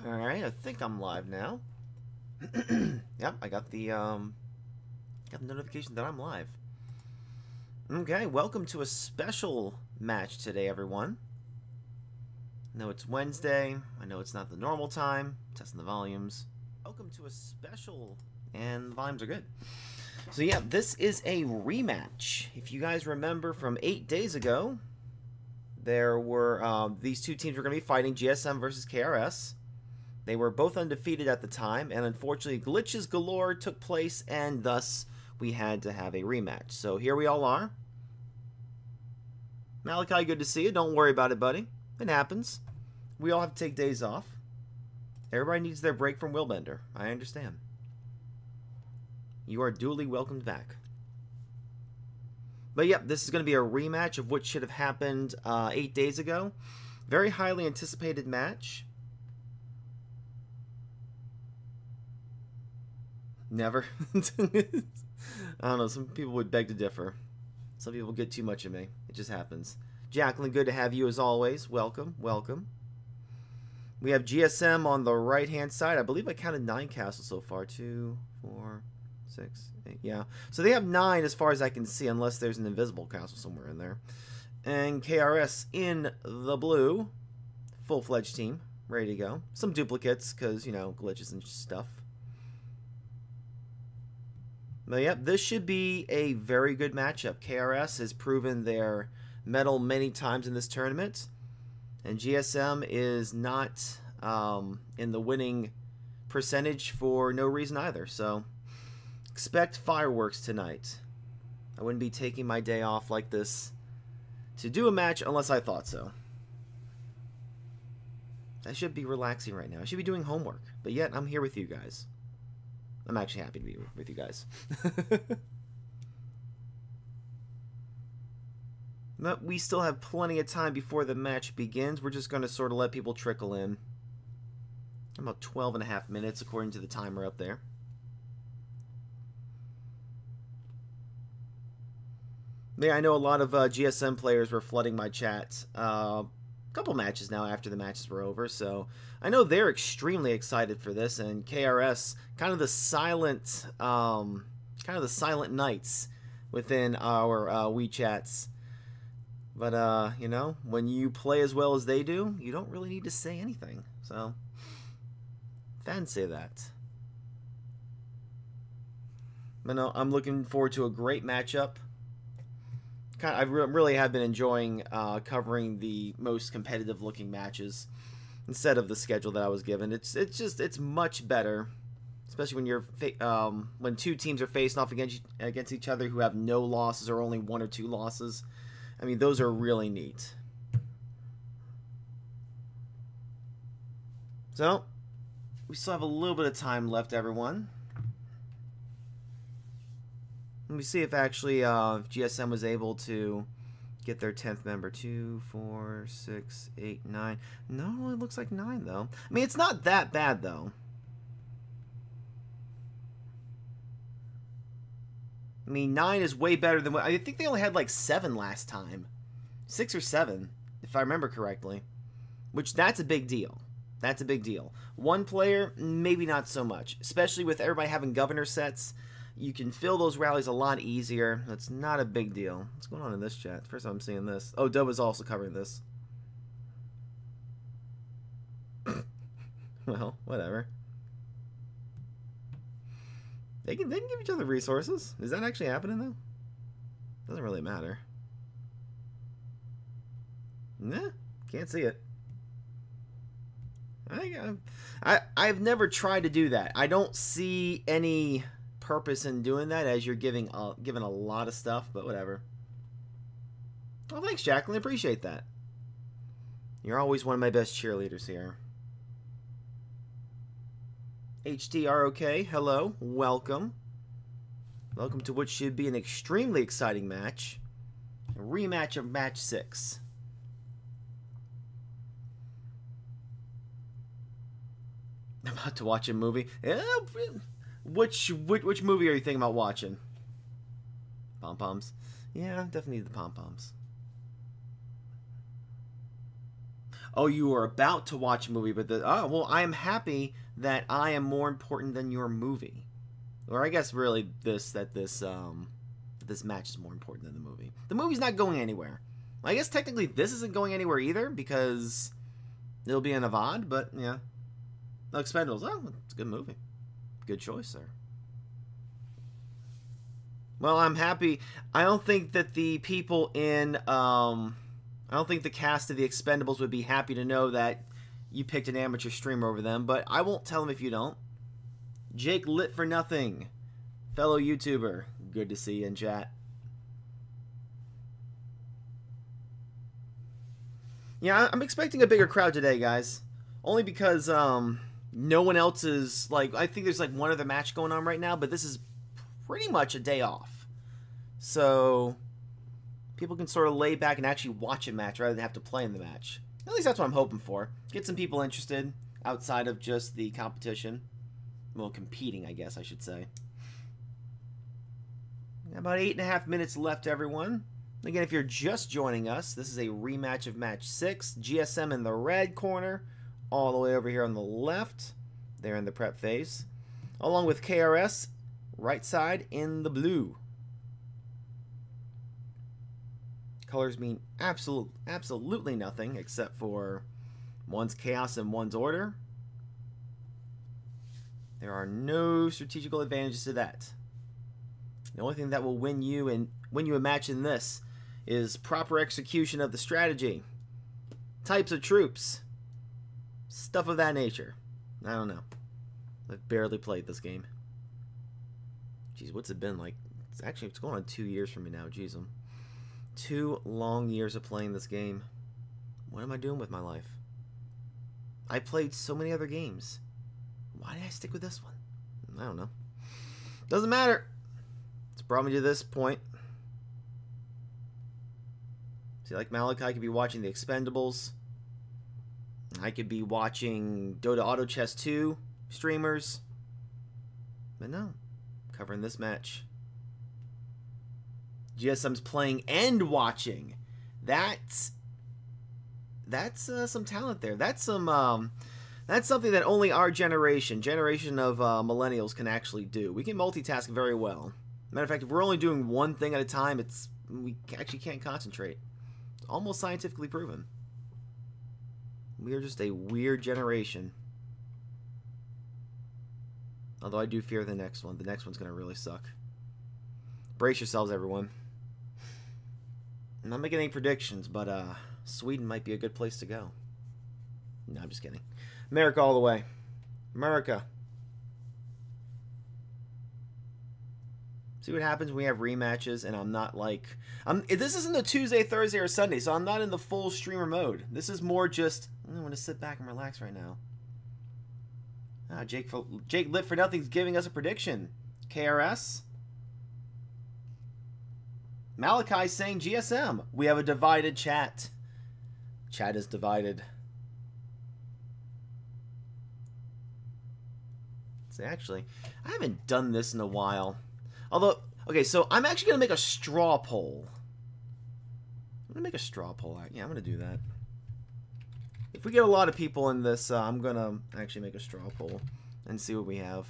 Alright, I think I'm live now. Yep, I got the notification that I'm live. Okay, welcome to a special match today, everyone. I know it's Wednesday. I know it's not the normal time. Testing the volumes. Welcome to a special... And the volumes are good. So yeah, this is a rematch. If you guys remember from 8 days ago, there were... these two teams were going to be fighting, GSM versus KRS. They were both undefeated at the time, and unfortunately glitches galore took place, and thus we had to have a rematch. So here we all are. Malachi, good to see you. Don't worry about it, buddy. It happens. We all have to take days off. Everybody needs their break from Willbender. I understand. You are duly welcomed back. But yep, this is going to be a rematch of what should have happened 8 days ago. Very highly anticipated match. Never. I don't know. Some people would beg to differ. Some people get too much of me. It just happens. Jacqueline, good to have you as always. Welcome. Welcome. We have GSM on the right-hand side. I believe I counted 9 castles so far. 2, 4, 6, 8. Yeah. So they have 9 as far as I can see, unless there's an invisible castle somewhere in there. And KRS in the blue. Full-fledged team. Ready to go. Some duplicates because, you know, glitches and stuff. But yep, this should be a very good matchup. KRS has proven their mettle many times in this tournament, and GSM is not in the winning percentage for no reason either. So expect fireworks tonight. I wouldn't be taking my day off like this to do a match unless I thought so. I should be relaxing right now. I should be doing homework, but yet I'm here with you guys. I'm actually happy to be with you guys. But we still have plenty of time before the match begins. We're just going to sort of let people trickle in. About 12 and a half minutes according to the timer up there. Yeah, I know a lot of GSM players were flooding my chat. Couple matches now after the matches were over, so I know they're extremely excited for this, and KRS kind of the silent knights within our WeChats. But you know, when you play as well as they do, you don't really need to say anything. So fans say that. But no, I'm looking forward to a great matchup. I really have been enjoying covering the most competitive looking matches instead of the schedule that I was given. It's much better, especially when you're when two teams are facing off against each other who have no losses or only 1 or 2 losses. I mean, those are really neat. So we still have a little bit of time left, everyone. Let me see if actually if GSM was able to get their 10th member. 2, 4, 6, 8, 9. No, it looks like 9, though. I mean, it's not that bad, though. I mean, 9 is way better than what... I think they only had, like, 7 last time. 6 or 7, if I remember correctly. Which, that's a big deal. That's a big deal. 1 player, maybe not so much. Especially with everybody having governor sets. You can fill those rallies a lot easier. That's not a big deal. What's going on in this chat? First time I'm seeing this. Oh, Dove is also covering this. Well, whatever. They can give each other resources. Is that actually happening, though? Doesn't really matter. Nah, can't see it. I've never tried to do that. I don't see any purpose in doing that, as you're given a lot of stuff, but whatever. Oh, thanks, Jacqueline. Appreciate that. You're always one of my best cheerleaders here. HDROK, hello, welcome. Welcome to what should be an extremely exciting match. A rematch of match 6. I'm about to watch a movie. Which movie are you thinking about watching? Pom-poms. Yeah, definitely the pom-poms. Oh, you were about to watch a movie, but oh, well, I am happy that I am more important than your movie. Or I guess really this match is more important than the movie. The movie's not going anywhere. I guess technically this isn't going anywhere either because it'll be an Avad, but yeah. No, Expendables. Oh, it's a good movie. Good choice, sir. Well, I'm happy. I don't think that the people in I don't think the cast of the Expendables would be happy to know that you picked an amateur streamer over them, but I won't tell them if you don't. Jake Lit for Nothing, fellow YouTuber. Good to see you in chat. Yeah, I'm expecting a bigger crowd today, guys. Only because no one else is, like, I think there's like one other match going on right now, but this is pretty much a day off. So people can sort of lay back and actually watch a match rather than have to play in the match. At least that's what I'm hoping for. Get some people interested outside of just the competition. Well, competing, I guess I should say. About 8.5 minutes left, everyone. Again, if you're just joining us, this is a rematch of match 6. GSM in the red corner, all the way over here on the left. They're in the prep phase. Along with KRS, right side in the blue. Colors mean absolutely nothing except for one's chaos and one's order. There are no strategical advantages to that. The only thing that will win you a match in this is proper execution of the strategy, types of troops, stuff of that nature. I don't know. I've barely played this game. Jeez, what's it been like? It's going on 2 years for me now. Jeez, 2 long years of playing this game. What am I doing with my life? I played so many other games. Why did I stick with this one? I don't know. Doesn't matter. It's brought me to this point. See, like Malachi could be watching the Expendables. I could be watching Dota Auto Chess 2 streamers. But no. Covering this match. GSM's playing and watching. That's some talent there. That's something that only our generation of millennials can actually do. We can multitask very well. Matter of fact, if we're only doing one thing at a time, we actually can't concentrate. It's almost scientifically proven. We are just a weird generation. Although I do fear the next one. The next one's going to really suck. Brace yourselves, everyone. I'm not making any predictions, but Sweden might be a good place to go. No, I'm just kidding. America all the way. America. See what happens when we have rematches and I'm not like... this isn't a Tuesday, Thursday, or Sunday, so I'm not in the full streamer mode. This is more just... I want to sit back and relax right now. Jake Lit for Nothing's giving us a prediction. KRS? Malachi saying GSM. We have a divided chat. Chat is divided. See, actually, I haven't done this in a while. Although, okay, so I'm actually going to make a straw poll. I'm going to make a straw poll. Yeah, I'm going to do that. If we get a lot of people in this, I'm going to actually make a straw poll and see what we have.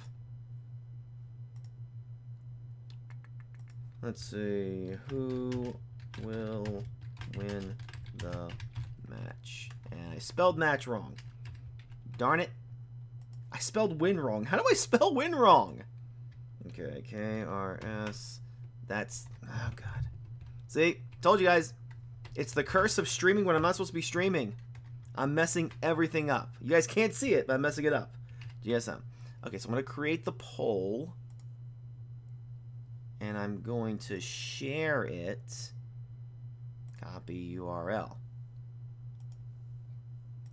Let's see. Who will win the match? And I spelled match wrong. Darn it. I spelled win wrong. How do I spell win wrong? Okay, KRS. That's... Oh, God. See? Told you guys. It's the curse of streaming when I'm not supposed to be streaming. I'm messing everything up. You guys can't see it, but I'm messing it up. GSM. Okay, so I'm going to create the poll. And I'm going to share it. Copy URL.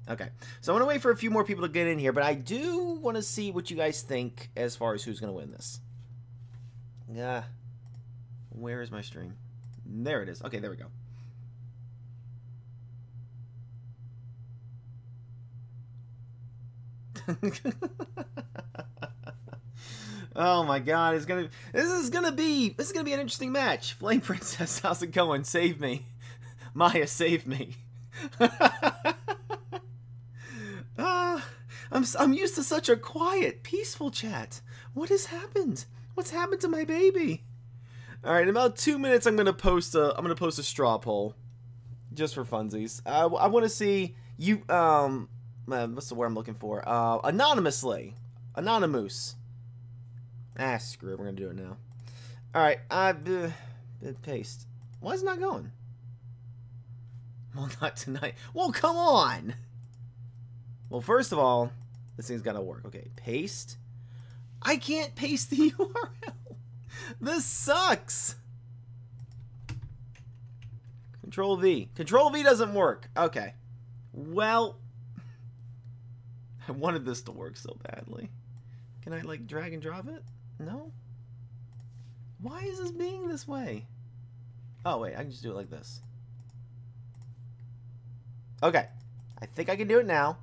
Okay, so I'm going to wait for a few more people to get in here, but I do want to see what you guys think as far as who's going to win this. Where is my stream? There it is. Okay, there we go. Oh my God, this is gonna be an interesting match. Flame Princess, how's it going? Save me. Maya, save me. I'm used to such a quiet, peaceful chat. What has happened? What's happened to my baby? All right, in about 2 minutes, I'm gonna post a straw poll, just for funsies. I want to see you. What's the word I'm looking for? Anonymously, anonymous. Ah, screw it. We're gonna do it now. All right, paste. Why is it not going? Well, not tonight. Well, come on. Well, first of all, this thing's gotta work. Okay, paste. I can't paste the URL. This sucks. Control V. Control V doesn't work. Okay. Well, I wanted this to work so badly. Can I, like, drag and drop it? No? Why is this being this way? Oh, wait. I can just do it like this. Okay. I think I can do it now.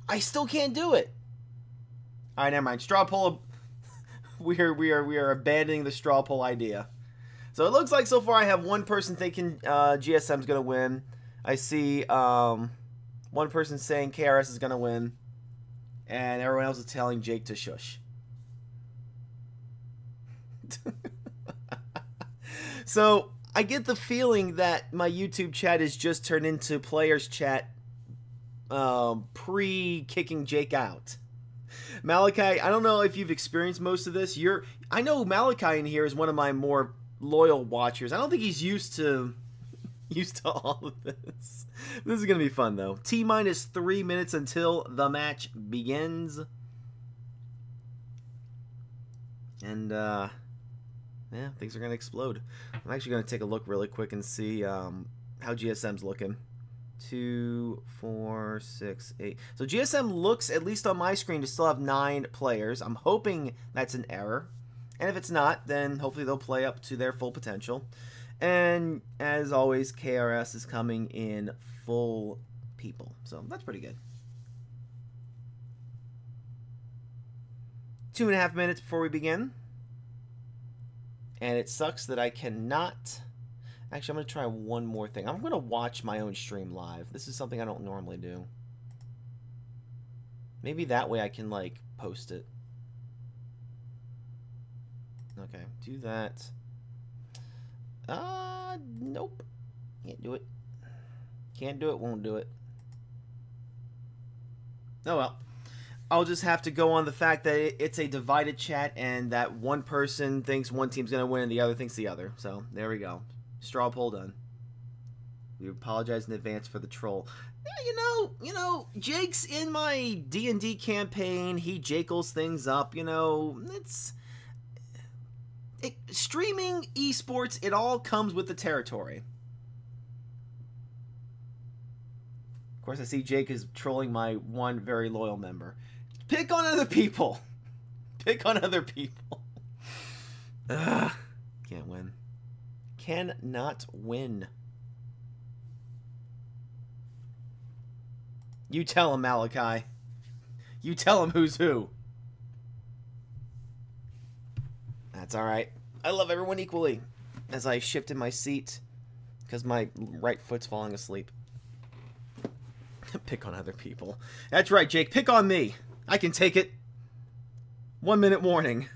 I still can't do it. All right, never mind. Straw poll. We are abandoning the straw poll idea. So it looks like so far I have one person thinking GSM's gonna win. I see one person saying KRS is gonna win, and everyone else is telling Jake to shush. So I get the feeling that my YouTube chat has just turned into players chat pre-kicking Jake out. Malachi, I don't know if you've experienced most of this. I know Malachi in here is one of my more loyal watchers. I don't think he's used to all of this. This is gonna be fun though. T-minus 3 minutes until the match begins. And yeah, things are gonna explode. I'm actually gonna take a look really quick and see how GSM's looking. 2, 4, 6, 8. So GSM looks, at least on my screen, to still have 9 players. I'm hoping that's an error. And if it's not, then hopefully they'll play up to their full potential. And as always, KRS is coming in full people. So that's pretty good. 2.5 minutes before we begin. And it sucks that I cannot... Actually, I'm going to try one more thing. I'm going to watch my own stream live. This is something I don't normally do. Maybe that way I can, like, post it. Okay, do that. Nope. Can't do it. Can't do it, won't do it. Oh well. I'll just have to go on the fact that it's a divided chat and that one person thinks one team's going to win and the other thinks the other. So, there we go. Straw poll done. We apologize in advance for the troll. You know, Jake's in my D&D campaign. He Jakels things up. You know, streaming esports, it all comes with the territory. Of course, I see Jake is trolling my one very loyal member. Pick on other people. Pick on other people. Ugh, can't win. Cannot win. You tell him, Malachi. You tell him who's who. That's alright. I love everyone equally. As I shift in my seat because my right foot's falling asleep. Pick on other people. That's right, Jake. Pick on me. I can take it. 1 minute warning.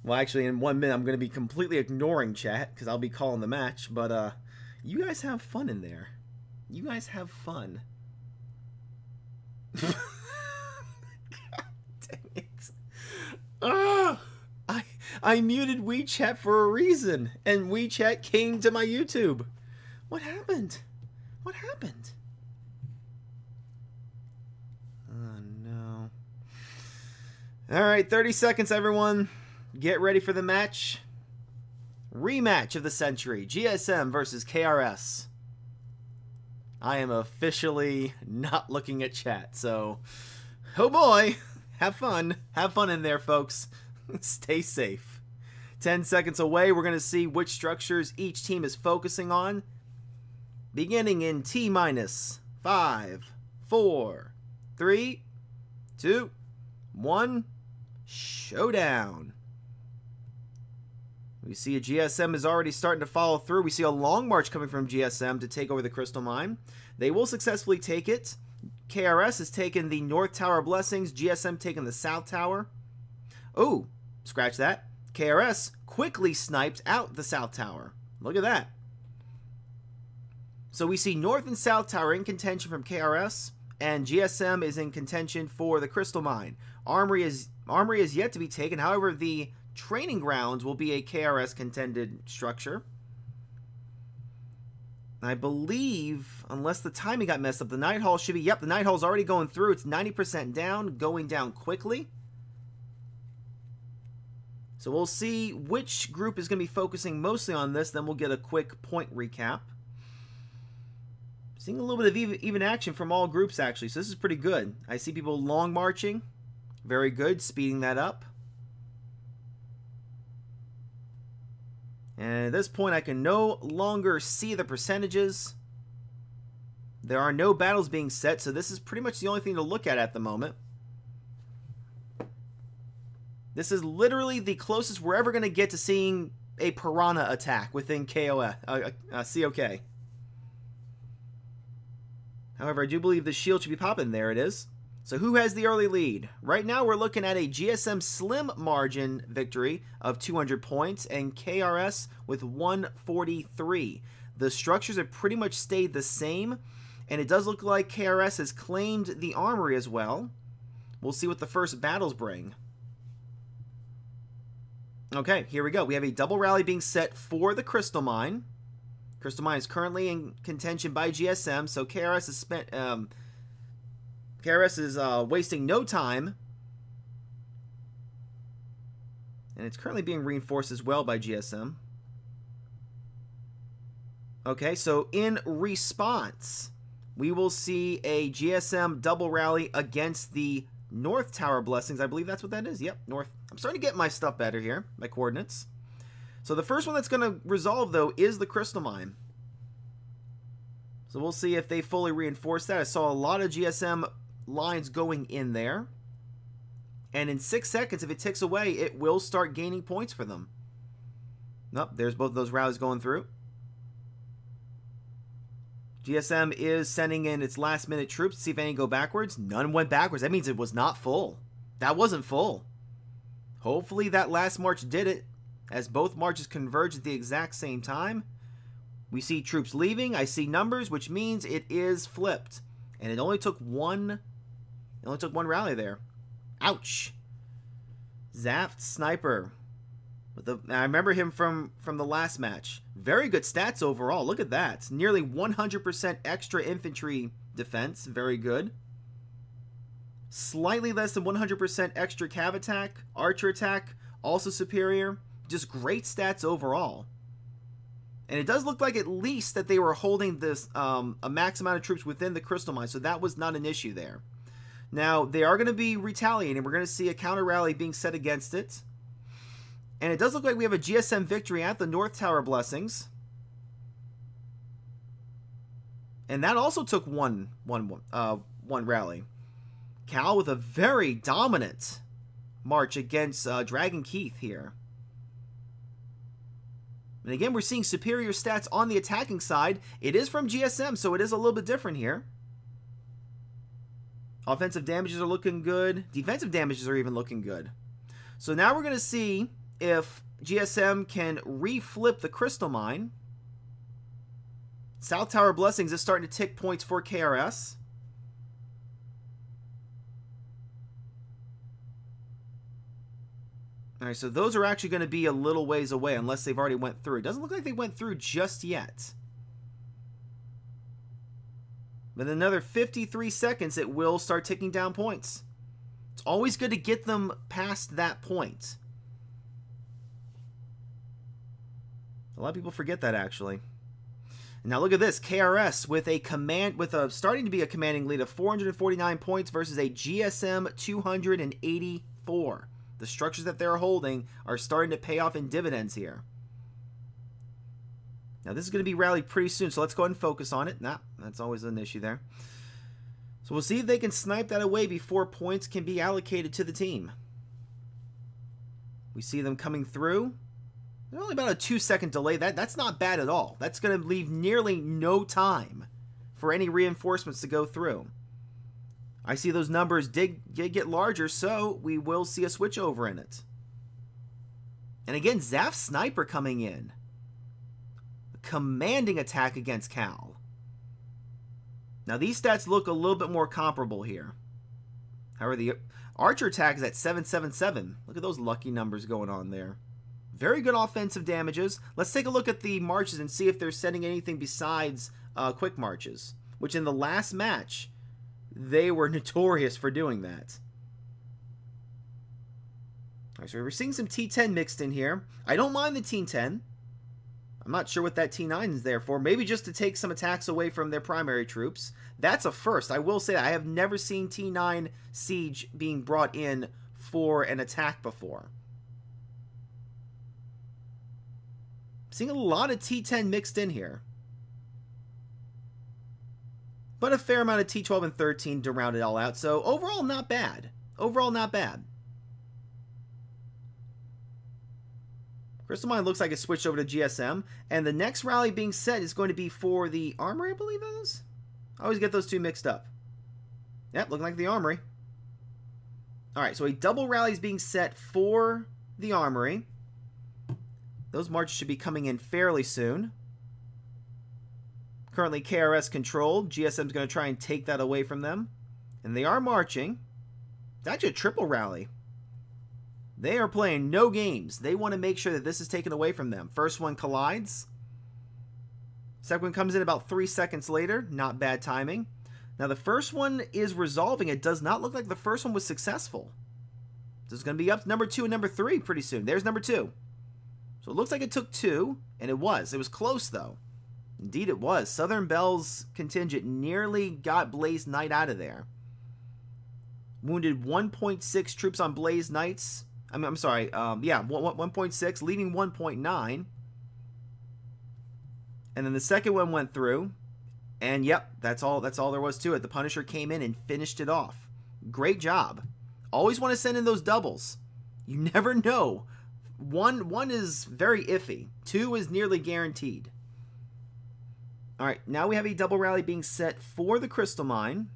Well, actually, in 1 minute, I'm going to be completely ignoring chat because I'll be calling the match. But, you guys have fun in there. You guys have fun. God dang it. I muted WeChat for a reason, and WeChat came to my YouTube. What happened? What happened? Oh, no. All right, 30 seconds, everyone. Get ready for the match. Rematch of the century. GSM versus KRS. I am officially not looking at chat, so... Oh boy! Have fun. Have fun in there, folks. Stay safe. 10 seconds away, we're going to see which structures each team is focusing on. Beginning in T-minus 5, 4, 3, 2, 1. Showdown. We see a GSM is already starting to follow through. We see a long march coming from GSM to take over the Crystal Mine. They will successfully take it. KRS has taken the North Tower Blessings. GSM taking the South Tower. Oh, scratch that. KRS quickly sniped out the South Tower. Look at that. So we see North and South Tower in contention from KRS, and GSM is in contention for the Crystal Mine. Armory is yet to be taken. However, the training grounds will be a KRS contended structure. I believe, unless the timing got messed up, the Night Hall should be... Yep, the Night Hall's already going through. It's 90% down, going down quickly. So we'll see which group is going to be focusing mostly on this. Then we'll get a quick point recap. Seeing a little bit of even action from all groups, actually. So this is pretty good. I see people long marching. Very good. Speeding that up. And at this point, I can no longer see the percentages. There are no battles being set, so this is pretty much the only thing to look at the moment. This is literally the closest we're ever going to get to seeing a Piranha attack within COK. However, I do believe the shield should be popping. There it is. So who has the early lead? Right now we're looking at a GSM slim margin victory of 200 points and KRS with 143. The structures have pretty much stayed the same, and it does look like KRS has claimed the armory as well. We'll see what the first battles bring. Okay, here we go. We have a double rally being set for the Crystal Mine. Crystal Mine is currently in contention by GSM, so KRS is KRS is wasting no time. And it's currently being reinforced as well by GSM. Okay, so in response, we will see a GSM double rally against the North Tower Blessings. I believe that's what that is. Yep, North. I'm starting to get my stuff better here, my coordinates. So the first one that's going to resolve, though, is the Crystal Mine. So we'll see if they fully reinforce that. I saw a lot of GSM lines going in there. And in 6 seconds, if it ticks away, it will start gaining points for them. Nope, there's both of those rallies going through. GSM is sending in its last-minute troops to see if any go backwards. None went backwards. That means it was not full. That wasn't full. Hopefully that last march did it, as both marches converge at the exact same time. We see troops leaving. I see numbers, which means it is flipped. And it only took one rally there. Ouch. Zaft Sniper. I remember him from the last match. Very good stats overall. Look at that. Nearly 100% extra infantry defense. Very good. Slightly less than 100% extra cav attack. Archer attack. Also superior. Just great stats overall. And it does look like at least that they were holding this a max amount of troops within the Crystal Mine. So that was not an issue there. Now, they are going to be retaliating. We're going to see a counter rally being set against it. And it does look like we have a GSM victory at the North Tower Blessings. And that also took one rally. Cal with a very dominant march against Dragon Keith here. And again, we're seeing superior stats on the attacking side. It is from GSM, so it is a little bit different here. Offensive damages are looking good. Defensive damages are even looking good. So now we're going to see if GSM can reflip the Crystal Mine. South Tower Blessings is starting to tick points for KRS. Alright, so those are actually going to be a little ways away unless they've already went through. It doesn't look like they went through just yet. But in another 53 seconds, it will start ticking down points. It's always good to get them past that point. A lot of people forget that, actually. And now look at this. KRS with a starting to be a commanding lead of 449 points versus a GSM 284. The structures that they're holding are starting to pay off in dividends here. Now this is going to be rallied pretty soon, so let's go ahead and focus on it. Nah, that's always an issue there. So we'll see if they can snipe that away before points can be allocated to the team. We see them coming through. There's only about a 2-second delay. That's not bad at all. That's going to leave nearly no time for any reinforcements to go through. I see those numbers did get larger, so we will see a switch over in it. And again, Zaf Sniper coming in. Commanding attack against Cal. Now these stats look a little bit more comparable here. However, the Archer attack is at 777. Look at those lucky numbers going on there. Very good offensive damages. Let's take a look at the marches and see if they're sending anything besides quick marches, which in the last match, they were notorious for doing that. All right, so we're seeing some T10 mixed in here. I don't mind the T10. I'm not sure what that T9 is there for. Maybe just to take some attacks away from their primary troops. That's a first. I will say I have never seen T9 Siege being brought in for an attack before. Seeing a lot of T10 mixed in here. But a fair amount of T12 and 13 to round it all out. So overall, not bad. Overall, not bad. Crystal Mine looks like it switched over to GSM. And the next rally being set is going to be for the Armory, I believe it is. I always get those two mixed up. Yep, looking like the Armory. Alright, so a double rally is being set for the Armory. Those marches should be coming in fairly soon. Currently KRS controlled. GSM's going to try and take that away from them. And they are marching. It's actually a triple rally. They are playing no games. They want to make sure that this is taken away from them. First one collides. Second one comes in about 3 seconds later. Not bad timing. Now the first one is resolving. It does not look like the first one was successful. This is going to be up to number 2 and number 3 pretty soon. There's number 2. So it looks like it took 2, and it was. It was close, though. Indeed it was. Southern Bell's contingent nearly got Blaze Knight out of there. Wounded 1.6 troops on Blaze Knights. I'm sorry. Yeah, 1.6, leaving 1.9. And then the second one went through. And yep, that's all there was to it. The Punisher came in and finished it off. Great job. Always want to send in those doubles. You never know. One is very iffy. 2 is nearly guaranteed. Alright, now we have a double rally being set for the Crystal Mine.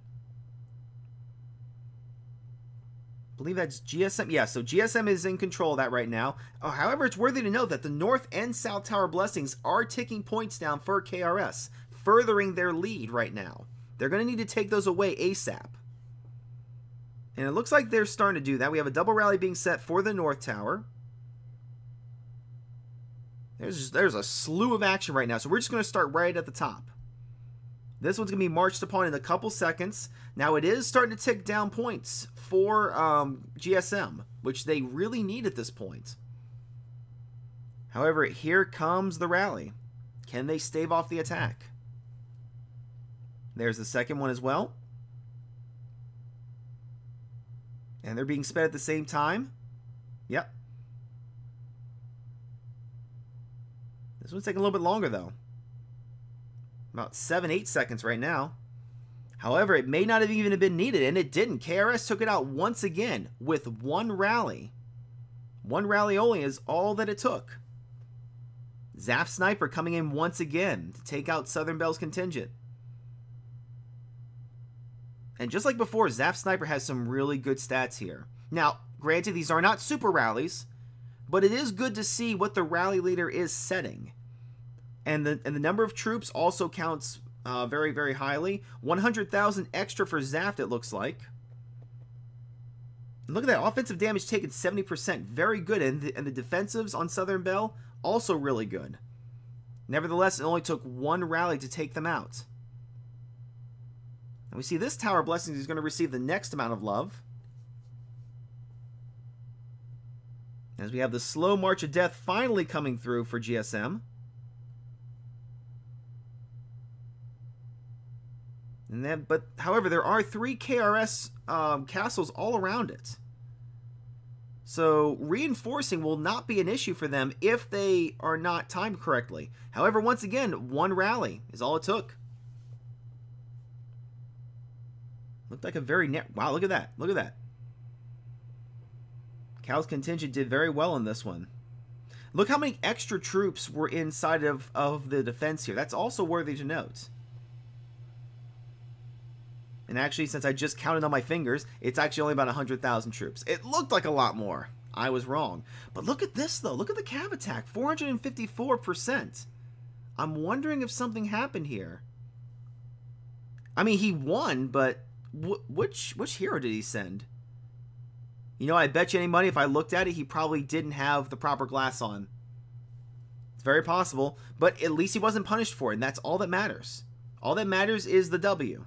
I believe that's GSM. Yeah, so GSM is in control of that right now. However, it's worthy to note that the North and South Tower Blessings are ticking points down for KRS, furthering their lead right now. They're going to need to take those away ASAP. And it looks like they're starting to do that. We have a double rally being set for the North Tower. There's a slew of action right now, so we're just going to start right at the top. This one's going to be marched upon in a couple seconds. Now, it is starting to tick down points for GSM, which they really need at this point. However, here comes the rally. Can they stave off the attack? There's the second one as well. And they're being sped at the same time. Yep. This one's taking a little bit longer, though. About 7-8 seconds right now. However, it may not have even been needed, and it didn't. KRS took it out once again with one rally. One rally only is all that it took. Zaf Sniper coming in once again to take out Southern Bell's contingent. And just like before, Zaf Sniper has some really good stats here. Now, granted, these are not super rallies, but it is good to see what the rally leader is setting. And the number of troops also counts very, very highly. 100,000 extra for Zaft, it looks like. And look at that. Offensive damage taken 70%. Very good. And the defensives on Southern Bell, also really good. Nevertheless, it only took one rally to take them out. And we see this Tower Blessings is going to receive the next amount of love. As we have the slow march of death finally coming through for GSM. And then, but however, there are 3 KRS castles all around it. So reinforcing will not be an issue for them if they are not timed correctly. However, once again, one rally is all it took. Looked like a very wow, look at that. Look at that. Cal's contingent did very well in this one. Look how many extra troops were inside of the defense here. That's also worthy to note. And actually, since I just counted on my fingers, it's actually only about 100,000 troops. It looked like a lot more. I was wrong. But look at this, though. Look at the cav attack. 454%. I'm wondering if something happened here. I mean, he won, but which hero did he send? You know, I bet you any money if I looked at it, he probably didn't have the proper glass on. It's very possible, but at least he wasn't punished for it, and that's all that matters. All that matters is the W.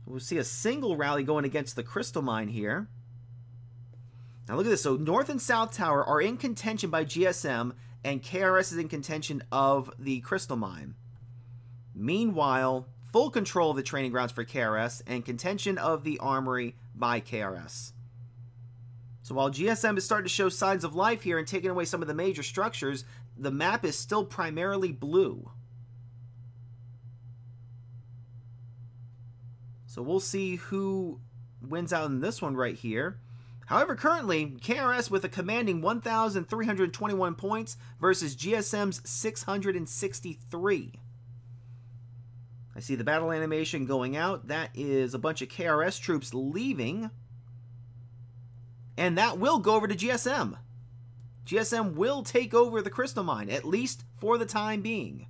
We'll see a single rally going against the Crystal Mine here. Now look at this. So North and South Tower are in contention by GSM, and KRS is in contention of the Crystal Mine. Meanwhile, full control of the training grounds for KRS and contention of the armory by KRS. So while GSM is starting to show signs of life here and taking away some of the major structures, the map is still primarily blue. So we'll see who wins out in this one right here. However, currently, KRS with a commanding 1,321 points versus GSM's 663. I see the battle animation going out. That is a bunch of KRS troops leaving. And that will go over to GSM. GSM will take over the Crystal Mine, at least for the time being.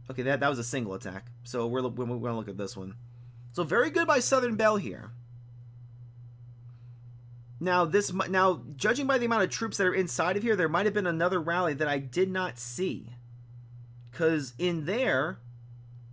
Okay, that was a single attack. So we're going to look at this one. So very good by Southern Belle here. Now, judging by the amount of troops that are inside of here, there might have been another rally that I did not see. Because in there,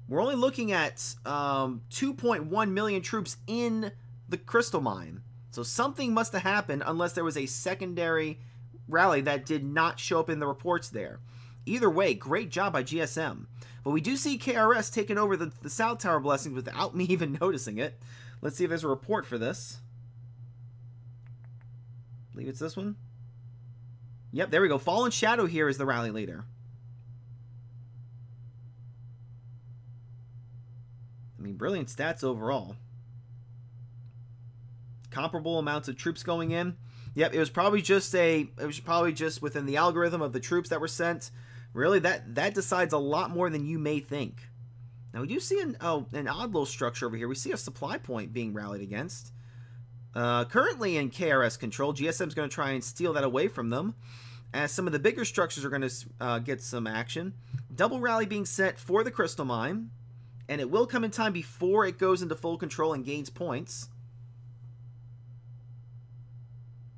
we're only looking at 2.1 million troops in the Crystal Mine. So something must have happened unless there was a secondary rally that did not show up in the reports there. Either way, great job by GSM. But we do see KRS taking over the South Tower Blessings without me even noticing it. Let's see if there's a report for this. I believe it's this one. Yep, there we go. Fallen Shadow here is the rally leader. I mean, brilliant stats overall. Comparable amounts of troops going in. Yep, it was probably just within the algorithm of the troops that were sent. Really, that decides a lot more than you may think. Now, we do see an odd little structure over here. We see a supply point being rallied against. Currently in KRS control, GSM's going to try and steal that away from them, as some of the bigger structures are going to get some action. Double rally being set for the Crystal Mine, and it will come in time before it goes into full control and gains points.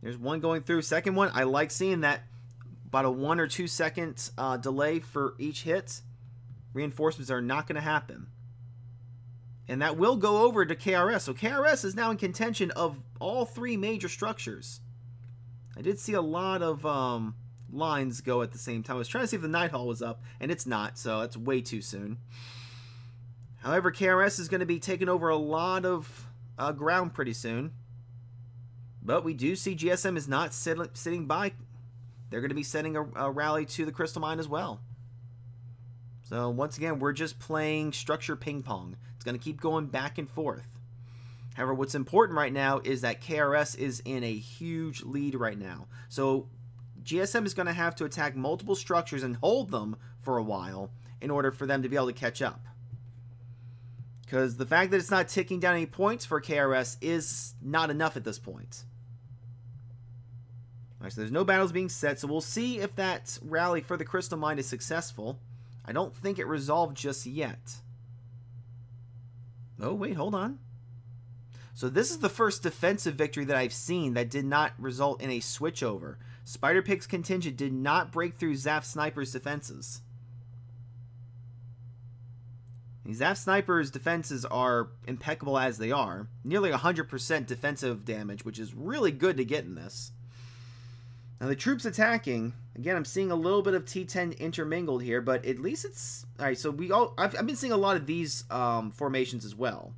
There's one going through. Second one, I like seeing that. About a 1 or 2 second delay for each hit. Reinforcements are not going to happen. And that will go over to KRS. So KRS is now in contention of all 3 major structures. I did see a lot of lines go at the same time. I was trying to see if the Night Hall was up, and it's not, so that's way too soon. However, KRS is going to be taking over a lot of ground pretty soon. But we do see GSM is not sitting by. They're going to be sending a rally to the Crystal Mine as well. So once again, we're just playing structure ping pong. It's going to keep going back and forth. However, what's important right now is that KRS is in a huge lead right now. So GSM is going to have to attack multiple structures and hold them for a while in order for them to be able to catch up. Because the fact that it's not ticking down any points for KRS is not enough at this point. All right, so there's no battles being set, so we'll see if that rally for the Crystal Mine is successful. I don't think it resolved just yet. Oh, wait, hold on. So this is the first defensive victory that I've seen that did not result in a switchover. Spider Pig's contingent did not break through Zaf Sniper's defenses. Zaf Sniper's defenses are impeccable as they are. Nearly 100% defensive damage, which is really good to get in this. Now the troops attacking, again, I'm seeing a little bit of T10 intermingled here, but at least it's... Alright, so I've been seeing a lot of these formations as well.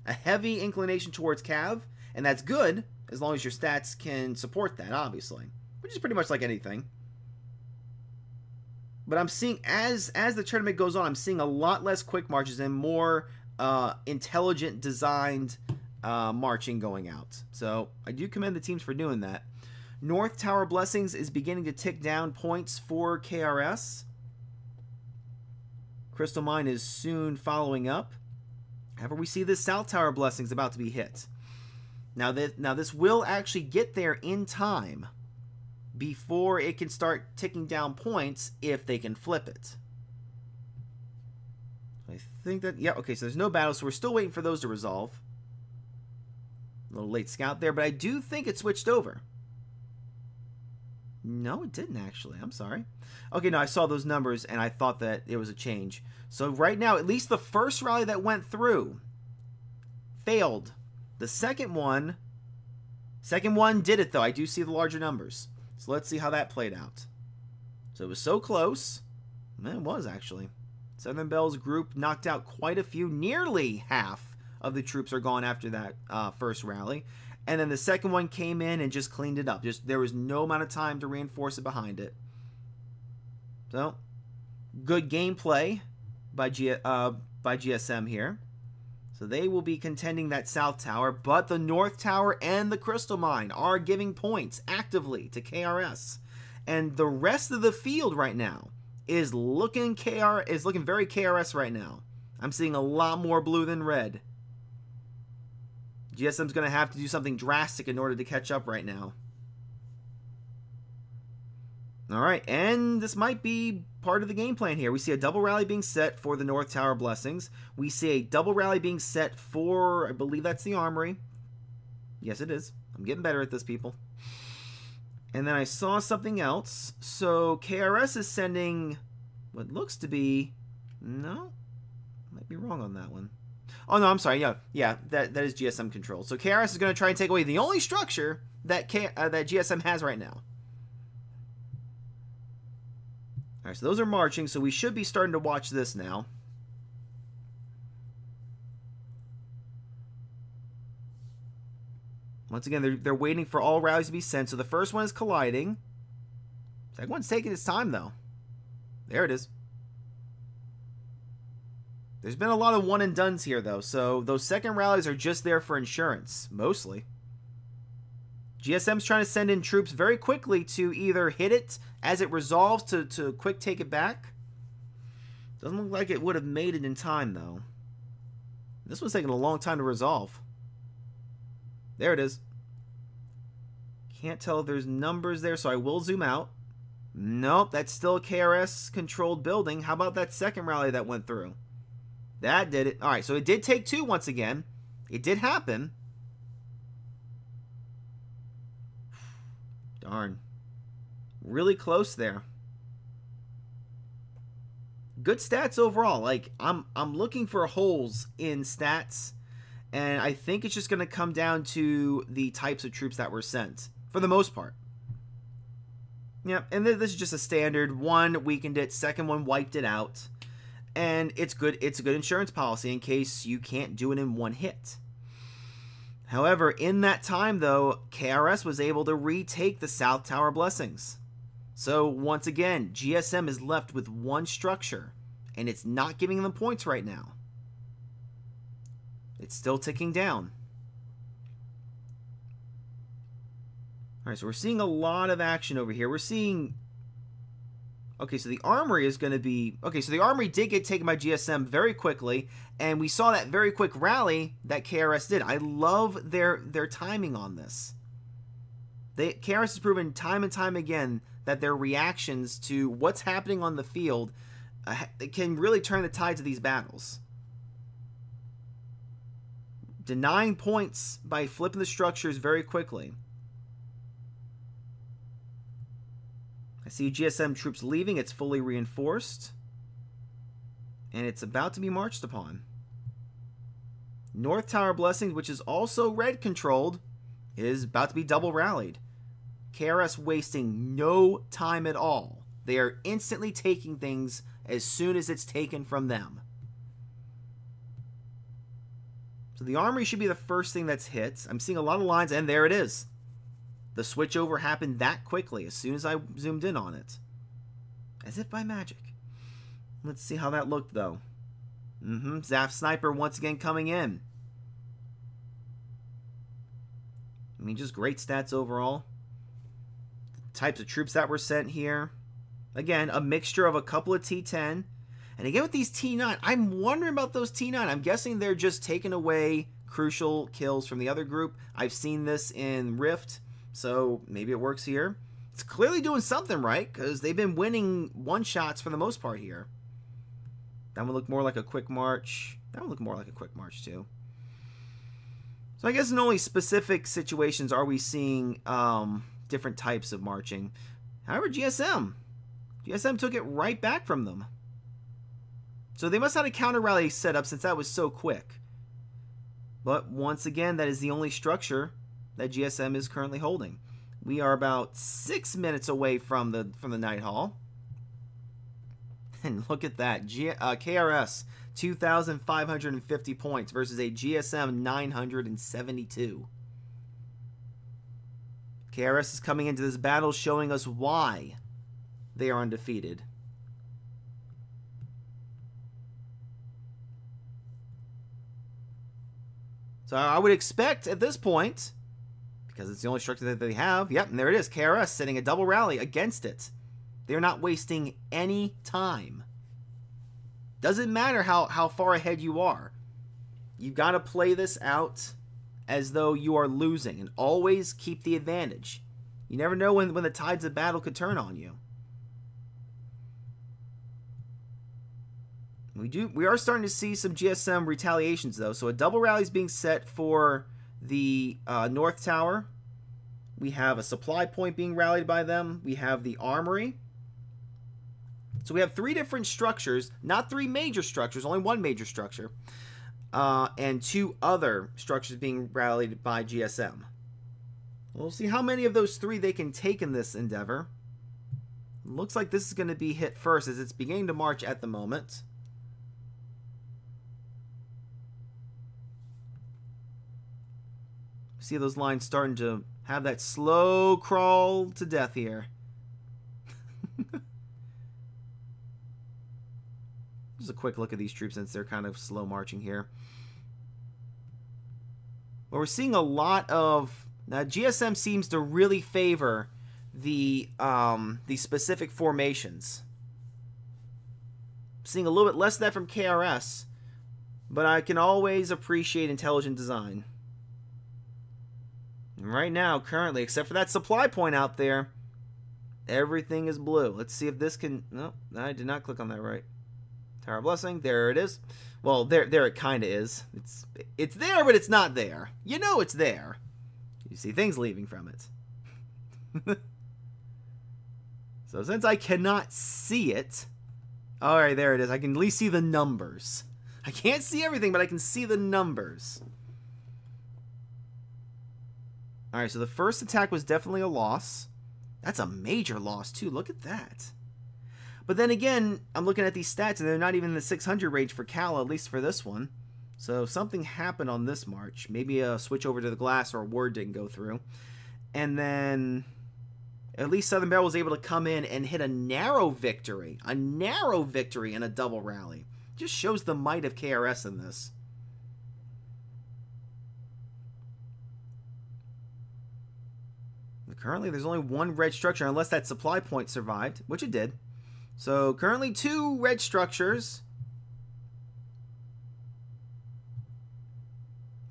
A heavy inclination towards Cav, and that's good, as long as your stats can support that, obviously. Which is pretty much like anything. But I'm seeing, as the tournament goes on, I'm seeing a lot less quick marches and more intelligent, designed marching going out. So I do commend the teams for doing that. North Tower Blessings is beginning to tick down points for KRS. Crystal Mine is soon following up. However, we see this South Tower Blessings about to be hit. Now this will actually get there in time before it can start ticking down points if they can flip it. I think that, yeah, okay, so there's no battle, so we're still waiting for those to resolve. A little late scout there, but I do think it switched over. No, it didn't actually. I'm sorry. Okay, no, I saw those numbers and I thought that it was a change. So right now, at least the first rally that went through failed. The second one did it though. I do see the larger numbers. So let's see how that played out. So it was so close. It was actually. Southern Bell's group knocked out quite a few. Nearly half of the troops are gone after that first rally. And then the second one came in and just cleaned it up. There was no amount of time to reinforce it behind it. So, good gameplay by GSM here. So they will be contending that South Tower, but the North Tower and the Crystal Mine are giving points actively to KRS. And the rest of the field right now is looking very KRS right now. I'm seeing a lot more blue than red. GSM's going to have to do something drastic in order to catch up right now. Alright, and this might be part of the game plan here. We see a double rally being set for the North Tower Blessings. We see a double rally being set for, I believe that's the Armory. Yes, it is. I'm getting better at this, people. And then I saw something else. So KRS is sending what looks to be... No? Might be wrong on that one. Oh, no, I'm sorry. Yeah, that is GSM control. So KRS is going to try and take away the only structure that GSM has right now. All right, so those are marching, so we should be starting to watch this now. Once again, they're waiting for all rallies to be sent. So the first one is colliding. Second one's taking its time, though. There it is. There's been a lot of one and dones here, though. So those second rallies are just there for insurance, mostly. GSM's trying to send in troops very quickly to either hit it as it resolves to quick take it back. Doesn't look like it would have made it in time, though. This one's taking a long time to resolve. There it is. Can't tell if there's numbers there, so I will zoom out. Nope, that's still a KRS-controlled building. How about that second rally that went through? That did it. All right, so it did take two once again. It did happen. Darn. Really close there. Good stats overall. Like, I'm looking for holes in stats, and I think it's just going to come down to the types of troops that were sent, for the most part. Yeah, and this is just a standard. One weakened it, second one wiped it out. And it's good. It's a good insurance policy in case you can't do it in one hit. However, in that time, though, KRS was able to retake the South Tower Blessings. So, once again, GSM is left with one structure, and it's not giving them points right now. It's still ticking down. Alright, so we're seeing a lot of action over here. We're seeing... Okay, so the Armory is going to be... Okay, so the Armory did get taken by GSM very quickly, and we saw that very quick rally that KRS did. I love their timing on this. KRS has proven time and time again that their reactions to what's happening on the field can really turn the tides of these battles. Denying points by flipping the structures very quickly. I see GSM troops leaving. It's fully reinforced. And it's about to be marched upon. North Tower Blessings, which is also red controlled, is about to be double rallied. KRS wasting no time at all. They are instantly taking things as soon as it's taken from them. So the Armory should be the first thing that's hit. I'm seeing a lot of lines, and there it is. The switchover happened that quickly as soon as I zoomed in on it. As if by magic. Let's see how that looked, though. Zaf Sniper once again coming in. I mean, just great stats overall. The types of troops that were sent here. Again, a mixture of a couple of T10. And again with these T9, I'm wondering about those T9. I'm guessing they're just taking away crucial kills from the other group. I've seen this in Rift, so maybe it works here. It's clearly doing something right, because they've been winning one-shots for the most part here. That would look more like a quick march. That would look more like a quick march, too. So I guess in only specific situations are we seeing different types of marching. However, GSM took it right back from them. So they must have had a counter rally set up since that was so quick. But once again, that is the only structure that GSM is currently holding. We are about 6 minutes away from the Night Hall. And look at that. KRS, 2,550 points versus a GSM 972. KRS is coming into this battle showing us why they are undefeated. So I would expect at this point, because it's the only structure that they have, yep, and there it is, KRS setting a double rally against it. They're not wasting any time. Doesn't matter how far ahead you are. You've got to play this out as though you are losing and always keep the advantage. You never know when the tides of battle could turn on you. We are starting to see some GSM retaliations, though. So a double rally is being set for the North Tower. We have a supply point being rallied by them. We have the Armory. So we have 3 different structures, not 3 major structures, only 1 major structure, and 2 other structures being rallied by GSM. We'll see how many of those 3 they can take in this endeavor. Looks like this is going to be hit first as it's beginning to march at the moment. See those lines starting to have that slow crawl to death here. Just a quick look at these troops since they're kind of slow marching here. Well, we're seeing a lot of... Now, GSM seems to really favor the specific formations. Seeing a little bit less of that from KRS, but I can always appreciate intelligent design. And right now, currently, except for that supply point out there, everything is blue. Let's see if this can... No, I did not click on that right. Tower of Blessing, there it is. Well, there it kind of is. It's there, but it's not there. You know it's there. You see things leaving from it. So since I cannot see it... Alright, there it is. I can at least see the numbers. I can't see everything, but I can see the numbers. Alright, so the first attack was definitely a loss. That's a major loss, too. Look at that. But then again, I'm looking at these stats, and they're not even in the 600 range for Kala, at least for this one. So something happened on this march. Maybe a switch over to the glass or a word didn't go through. And then at least Southern Belle was able to come in and hit a narrow victory. A narrow victory in a double rally. Just shows the might of KRS in this. Currently, there's only 1 red structure, unless that supply point survived, which it did. So, currently 2 red structures.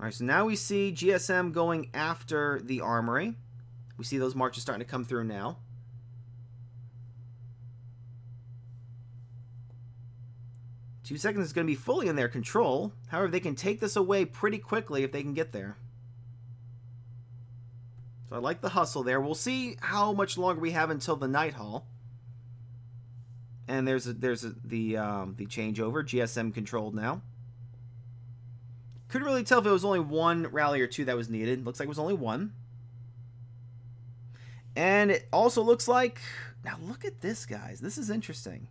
Alright, so now we see GSM going after the Armory. We see those marches starting to come through now. Two seconds is going to be fully in their control. However, they can take this away pretty quickly if they can get there. So I like the hustle there. We'll see how much longer we have until the Night Hall. And there's the changeover. GSM controlled now. Couldn't really tell if it was only 1 rally or 2 that was needed. Looks like it was only 1. And it also looks like... Now look at this, guys. This is interesting.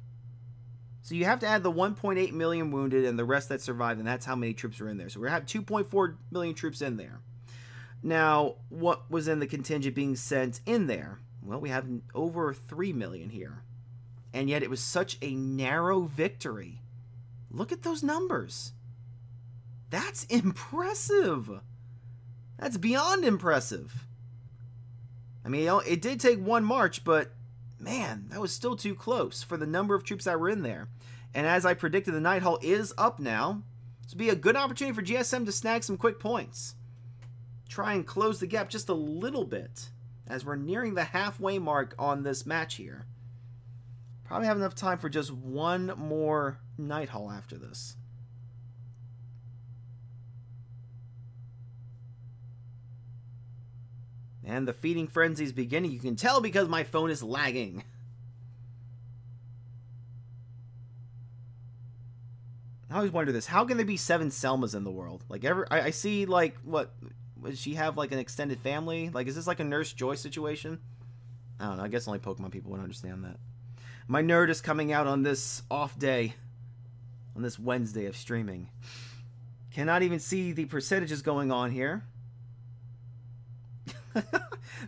So you have to add the 1.8 million wounded and the rest that survived, and that's how many troops are in there. So we have 2.4 million troops in there. Now, what was in the contingent being sent in there? Well, we have over 3 million here. And yet it was such a narrow victory. Look at those numbers. That's impressive. That's beyond impressive. I mean, it did take 1 march, but man, that was still too close for the number of troops that were in there. And as I predicted, the Night Hall is up now. This would be a good opportunity for GSM to snag some quick points. Try and close the gap just a little bit as we're nearing the halfway mark on this match here. Probably have enough time for just one more Night Hall after this. And the feeding frenzy is beginning. You can tell because my phone is lagging. I always wonder this. How can there be 7 Selmas in the world? Like, I see, like, what? Does she have, like, an extended family? Like, is this like a Nurse Joy situation? I don't know. I guess only Pokemon people would understand that. My nerd is coming out on this off day. On this Wednesday of streaming. Cannot even see the percentages going on here.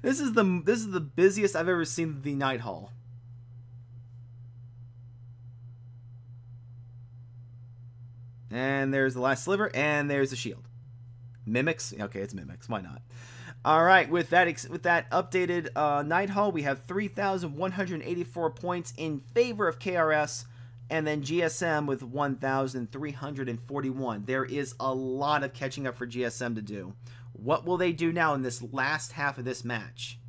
This is the busiest I've ever seen the Night Hall. And there's the last sliver, and there's the shield. Mimics? Okay, it's Mimics. Why not? All right, with that updated Night Hall, we have 3,184 points in favor of KRS, and then GSM with 1,341. There is a lot of catching up for GSM to do. What will they do now in this last half of this match?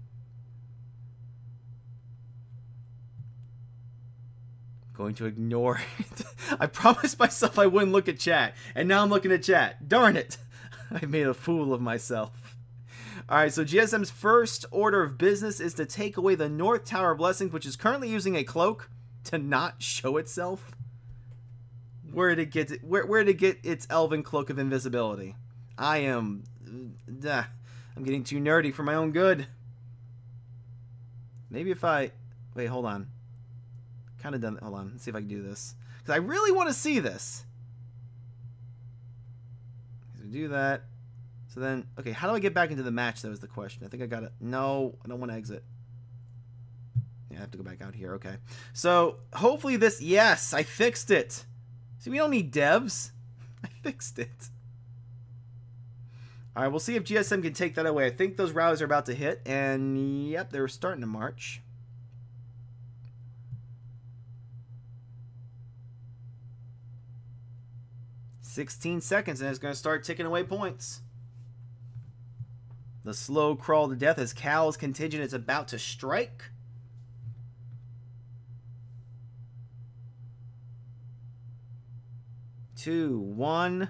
Going to ignore it. I promised myself I wouldn't look at chat, and now I'm looking at chat. Darn it. I made a fool of myself. Alright, so GSM's first order of business is to take away the North Tower of Blessings, which is currently using a cloak to not show itself. Where did it get its elven cloak of invisibility? I'm getting too nerdy for my own good. Maybe if I... Wait, hold on. Kind of done... Hold on. Let's see if I can do this. Because I really want to see this. So do that. So then... Okay, how do I get back into the match? That was the question. I think I got it. No, I don't want to exit. Yeah, I have to go back out here. Okay. So, hopefully this... Yes, I fixed it. See, we don't need devs. I fixed it. Alright, we'll see if GSM can take that away. I think those rallies are about to hit, and yep, they're starting to march. "16 seconds, and it's going to start ticking away points. The slow crawl to death as Cal's contingent is about to strike. Two, one...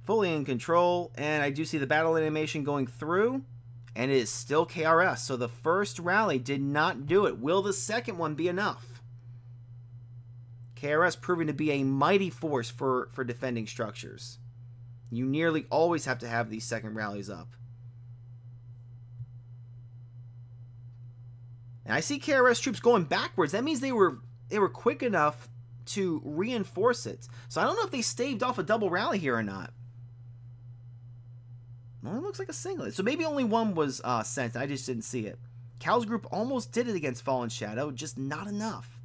Fully in control, and I do see the battle animation going through, and it is still KRS, so the first rally did not do it. Will the second one be enough? KRS proving to be a mighty force for defending structures. You nearly always have to have these second rallies up. And I see KRS troops going backwards. That means they were quick enough to reinforce it. So I don't know if they staved off a double rally here or not. Well, it looks like a singlet. So maybe only one was sent. I just didn't see it. Cal's group almost did it against Fallen Shadow, just not enough.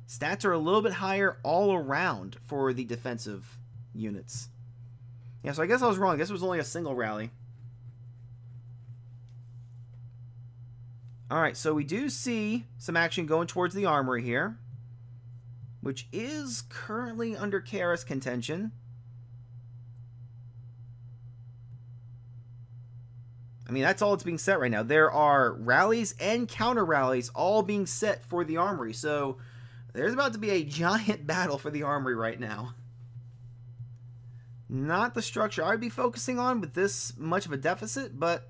Stats are a little bit higher all around for the defensive units. Yeah, so I guess I was wrong. I guess it was only a single rally. Alright, so we do see some action going towards the armory here, which is currently under KRS contention. I mean, that's all that's being set right now. There are rallies and counter rallies all being set for the armory. So there's about to be a giant battle for the armory right now. Not the structure I'd be focusing on with this much of a deficit, but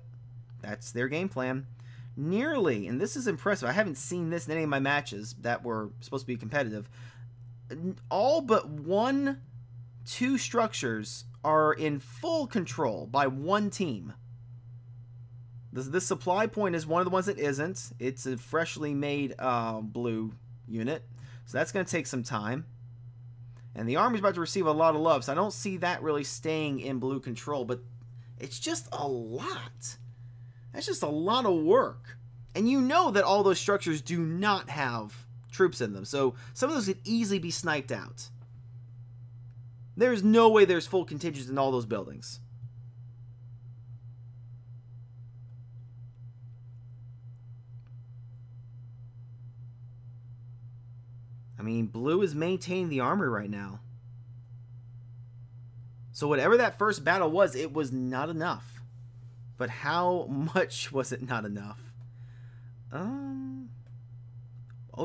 that's their game plan. Nearly, and this is impressive, I haven't seen this in any of my matches that were supposed to be competitive. All but two structures are in full control by one team. This supply point is one of the ones that isn't. It's a freshly made blue unit. So that's going to take some time. And the army's about to receive a lot of love. So I don't see that really staying in blue control. But it's just a lot. That's just a lot of work. And you know that all those structures do not have troops in them. So some of those could easily be sniped out. There's no way there's full contingents in all those buildings. I mean, blue is maintaining the armory right now. So whatever that first battle was, it was not enough. But how much was it not enough? Oh,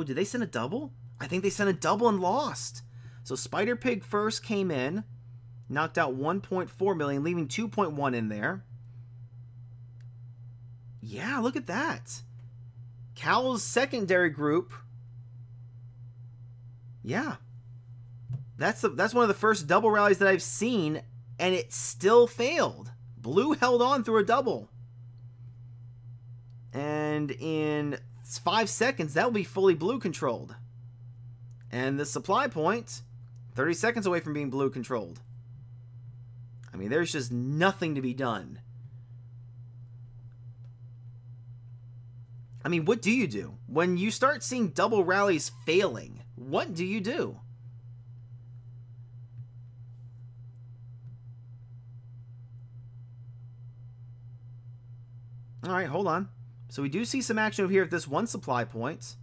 did they send a double? I think they sent a double and lost. So Spider Pig first came in, knocked out 1.4 million, leaving 2.1 in there. Yeah, look at that. Cal's secondary group. Yeah. That's one of the first double rallies that I've seen, and it still failed. Blue held on through a double. And in 5 seconds, that will be fully blue controlled. And the supply point, 30 seconds away from being blue controlled. I mean, there's just nothing to be done. I mean, what do you do? When you start seeing double rallies failing, what do you do? Alright, hold on. So we do see some action over here at this one supply point.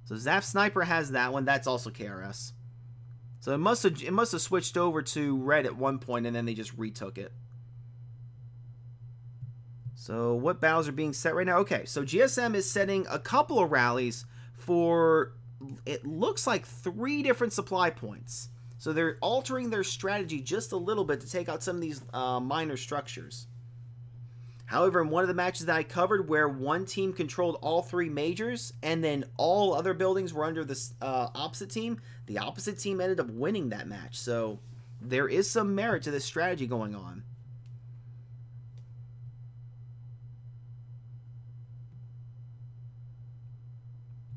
So Zaf Sniper has that one. That's also KRS. So it must have switched over to red at one point, and then they just retook it. So what battles are being set right now? Okay, so GSM is setting a couple of rallies for, it looks like 3 different supply points. So they're altering their strategy just a little bit to take out some of these minor structures. However, in one of the matches that I covered where one team controlled all 3 majors and then all other buildings were under the opposite team, the opposite team ended up winning that match. So there is some merit to this strategy going on.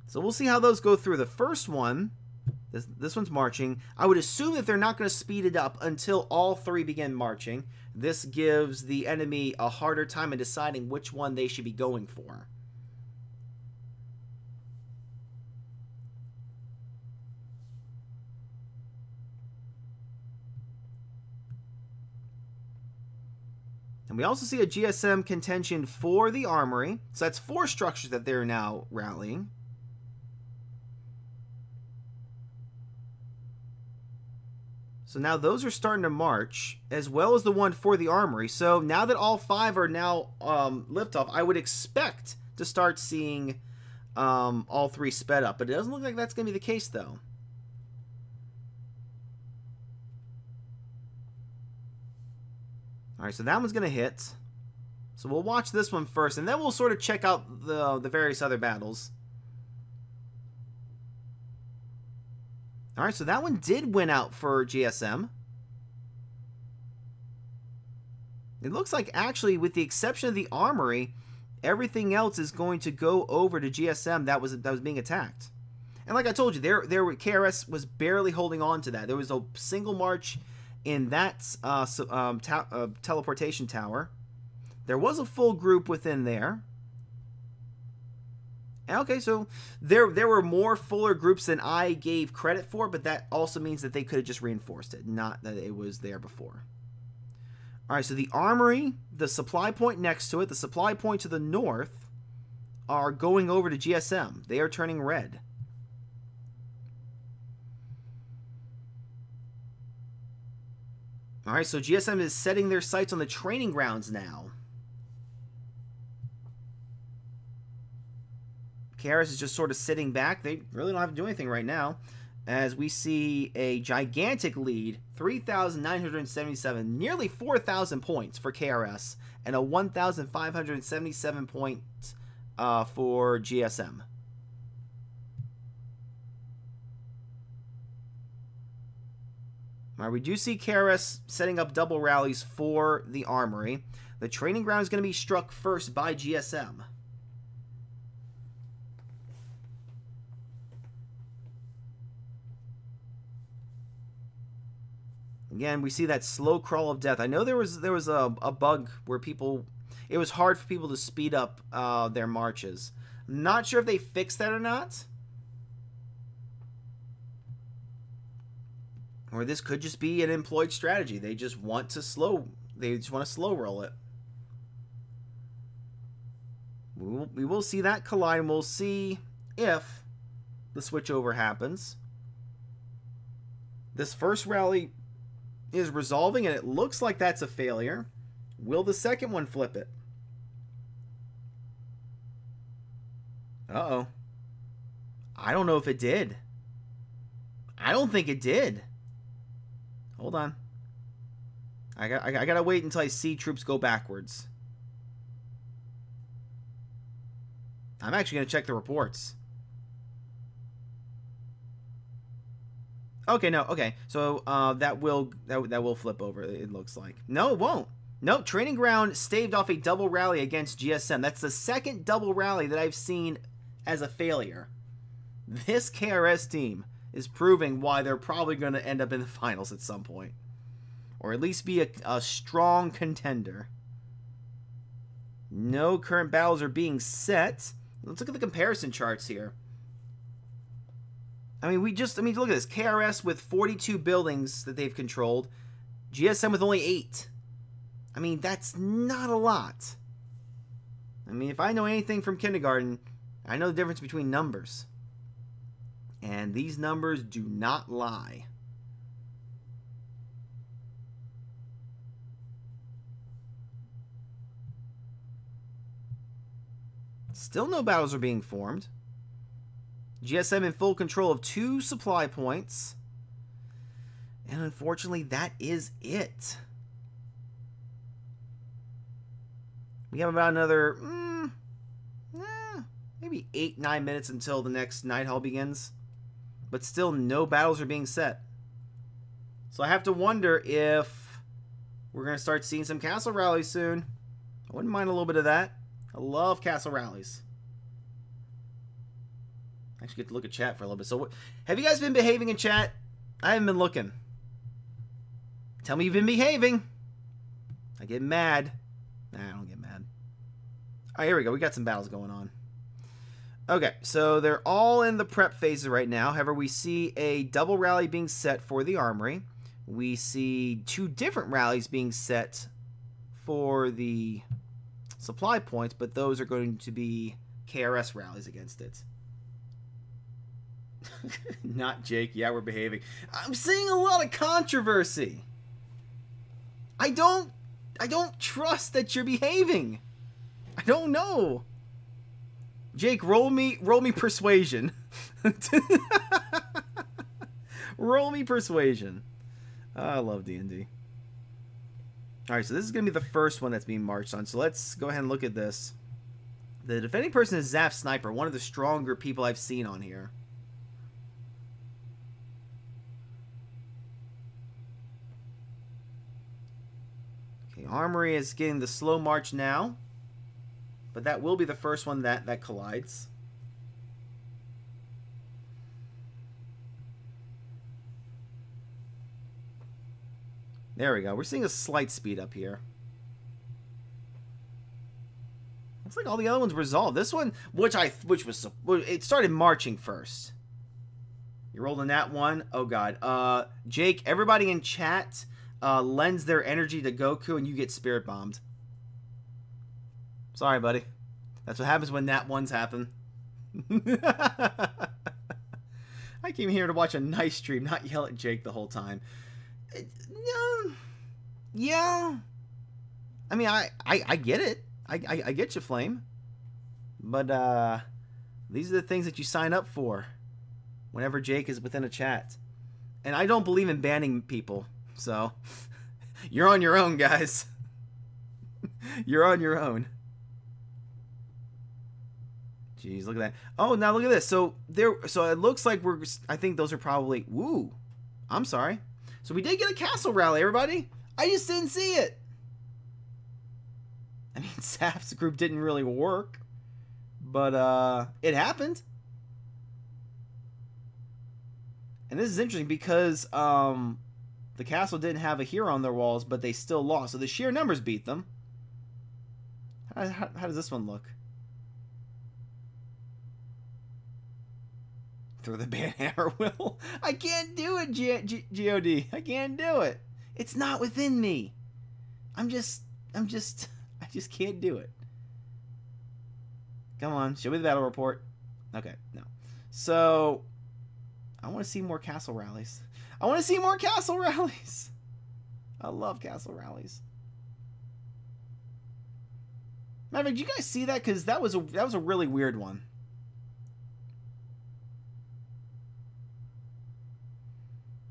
So we'll see how those go through. The first one, this one's marching. I would assume that they're not going to speed it up until all 3 begin marching. This gives the enemy a harder time in deciding which one they should be going for. And we also see a GSM contention for the armory. So that's 4 structures that they're now rallying. So now those are starting to march, as well as the one for the armory. So now that all 5 are now liftoff, I would expect to start seeing all 3 sped up. But it doesn't look like that's going to be the case, though. Alright, so that one's going to hit. So we'll watch this one first, and then we'll sort of check out the various other battles. Alright, so that one did win out for GSM. It looks like, actually, with the exception of the armory, everything else is going to go over to GSM that was being attacked. And like I told you, KRS was barely holding on to that. There was a single march in that teleportation tower. There was a full group within there. Okay, so there were more fuller groups than I gave credit for, but that also means that they could have just reinforced it, not that it was there before. Alright, so the armory, the supply point next to it, the supply point to the north, are going over to GSM. They are turning red. Alright, so GSM is setting their sights on the training grounds now. KRS is just sort of sitting back. They really don't have to do anything right now. As we see a gigantic lead, 3,977, nearly 4,000 points for KRS, and a 1,577 points for GSM. All right, we do see KRS setting up double rallies for the armory. The training ground is going to be struck first by GSM. Again, we see that slow crawl of death. I know there was a bug where it was hard for people to speed up their marches. I'm not sure if they fixed that or not. Or this could just be an employed strategy. They just want to slow roll it. We will see that collide, and we'll see if the switchover happens. This first rally is resolving, and it looks like that's a failure. Will the second one flip it? Uh-oh. I don't know if it did. I don't think it did. Hold on. I gotta wait until I see troops go backwards. I'm actually gonna check the reports. Okay, no, okay. So that will flip over. It looks like. No, it won't. No, Training Ground staved off a double rally against GSM. That's the second double rally that I've seen as a failure. This KRS team is proving why they're probably going to end up in the finals at some point, or at least be a strong contender. No current battles are being set. Let's look at the comparison charts here. I mean, look at this. KRS with 42 buildings that they've controlled. GSM with only 8. I mean, that's not a lot. I mean, if I know anything from kindergarten, I know the difference between numbers. And these numbers do not lie. Still no battles are being formed. GSM in full control of 2 supply points. And unfortunately, that is it. We have about another, maybe 8-9 minutes until the next night hall begins. But still, no battles are being set. So I have to wonder if we're going to start seeing some castle rallies soon. I wouldn't mind a little bit of that. I love castle rallies. I actually get to look at chat for a little bit. So, have you guys been behaving in chat? I haven't been looking. Tell me you've been behaving. I get mad. Nah, I don't get mad. All right, here we go. We got some battles going on. Okay, so they're all in the prep phases right now. However, we see a double rally being set for the armory. We see 2 different rallies being set for the supply points, but those are going to be KRS rallies against it. Not Jake. Yeah, we're behaving. I'm seeing a lot of controversy. I don't trust that you're behaving. I don't know. Jake, roll me persuasion. Roll me persuasion. I love D&D. Alright, so this is going to be the first one that's being marched on. So let's go ahead and look at this. The defending person is Zaf Sniper, one of the stronger people I've seen on here. Okay, Armory is getting the slow march now. But that will be the first one that collides. There we go. We're seeing a slight speed up here. Looks like all the other ones resolved. This one, it started marching first. You rolled in that one. Oh god. Jake, everybody in chat lends their energy to Goku, and you get spirit bombed. Sorry, buddy. That's what happens when nat ones happen. I came here to watch a nice stream, not yell at Jake the whole time. No. Yeah. I mean, I get it. I get you, Flame. But these are the things that you sign up for whenever Jake is within a chat. And I don't believe in banning people. So, you're on your own, guys. You're on your own. Jeez, look at that. Oh, now look at this. So it looks like I think those are probably, woo. I'm sorry. So we did get a castle rally, everybody. I just didn't see it. I mean, Saf's group didn't really work, but it happened. And this is interesting because the castle didn't have a hero on their walls, but they still lost. So the sheer numbers beat them. How does this one look? Throw the ban hammer, Will. I can't do it, God. I can't do it. It's not within me. I just can't do it. Come on, show me the battle report. Okay, no. So, I want to see more castle rallies. I want to see more castle rallies. I love castle rallies. Matter of fact, did you guys see that? Because that was a really weird one.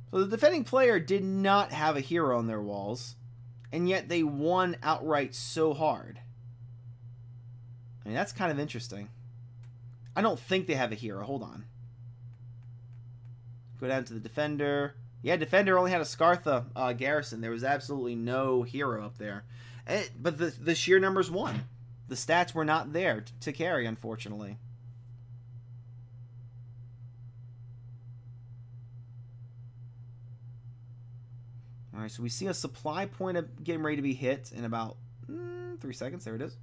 So the defending player did not have a hero on their walls, and yet they won outright so hard. I mean, that's kind of interesting. I don't think they have a hero. Hold on. Go down to the defender. Yeah, defender only had a Scartha garrison. There was absolutely no hero up there. But the sheer numbers won. The stats were not there to carry, unfortunately. Alright, so we see a supply point getting ready to be hit in about 3 seconds. There it is.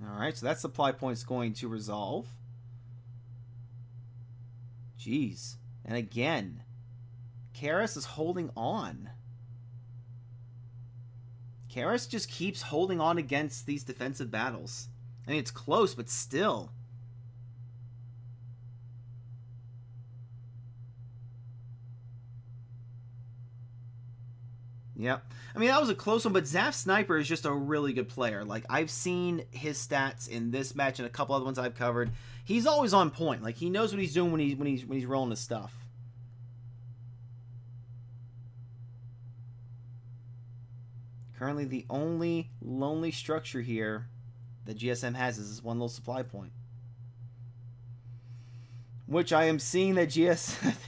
Alright, so that supply point is going to resolve. Jeez. And again, KRS is holding on. KRS just keeps holding on against these defensive battles. I mean, it's close, but still. Yep. I mean, that was a close one, but Zaf Sniper is just a really good player. Like, I've seen his stats in this match and a couple other ones I've covered. He's always on point. Like, he knows what he's doing when he's rolling his stuff. Currently, the only lonely structure here that GSM has is this one little supply point. Which I am seeing that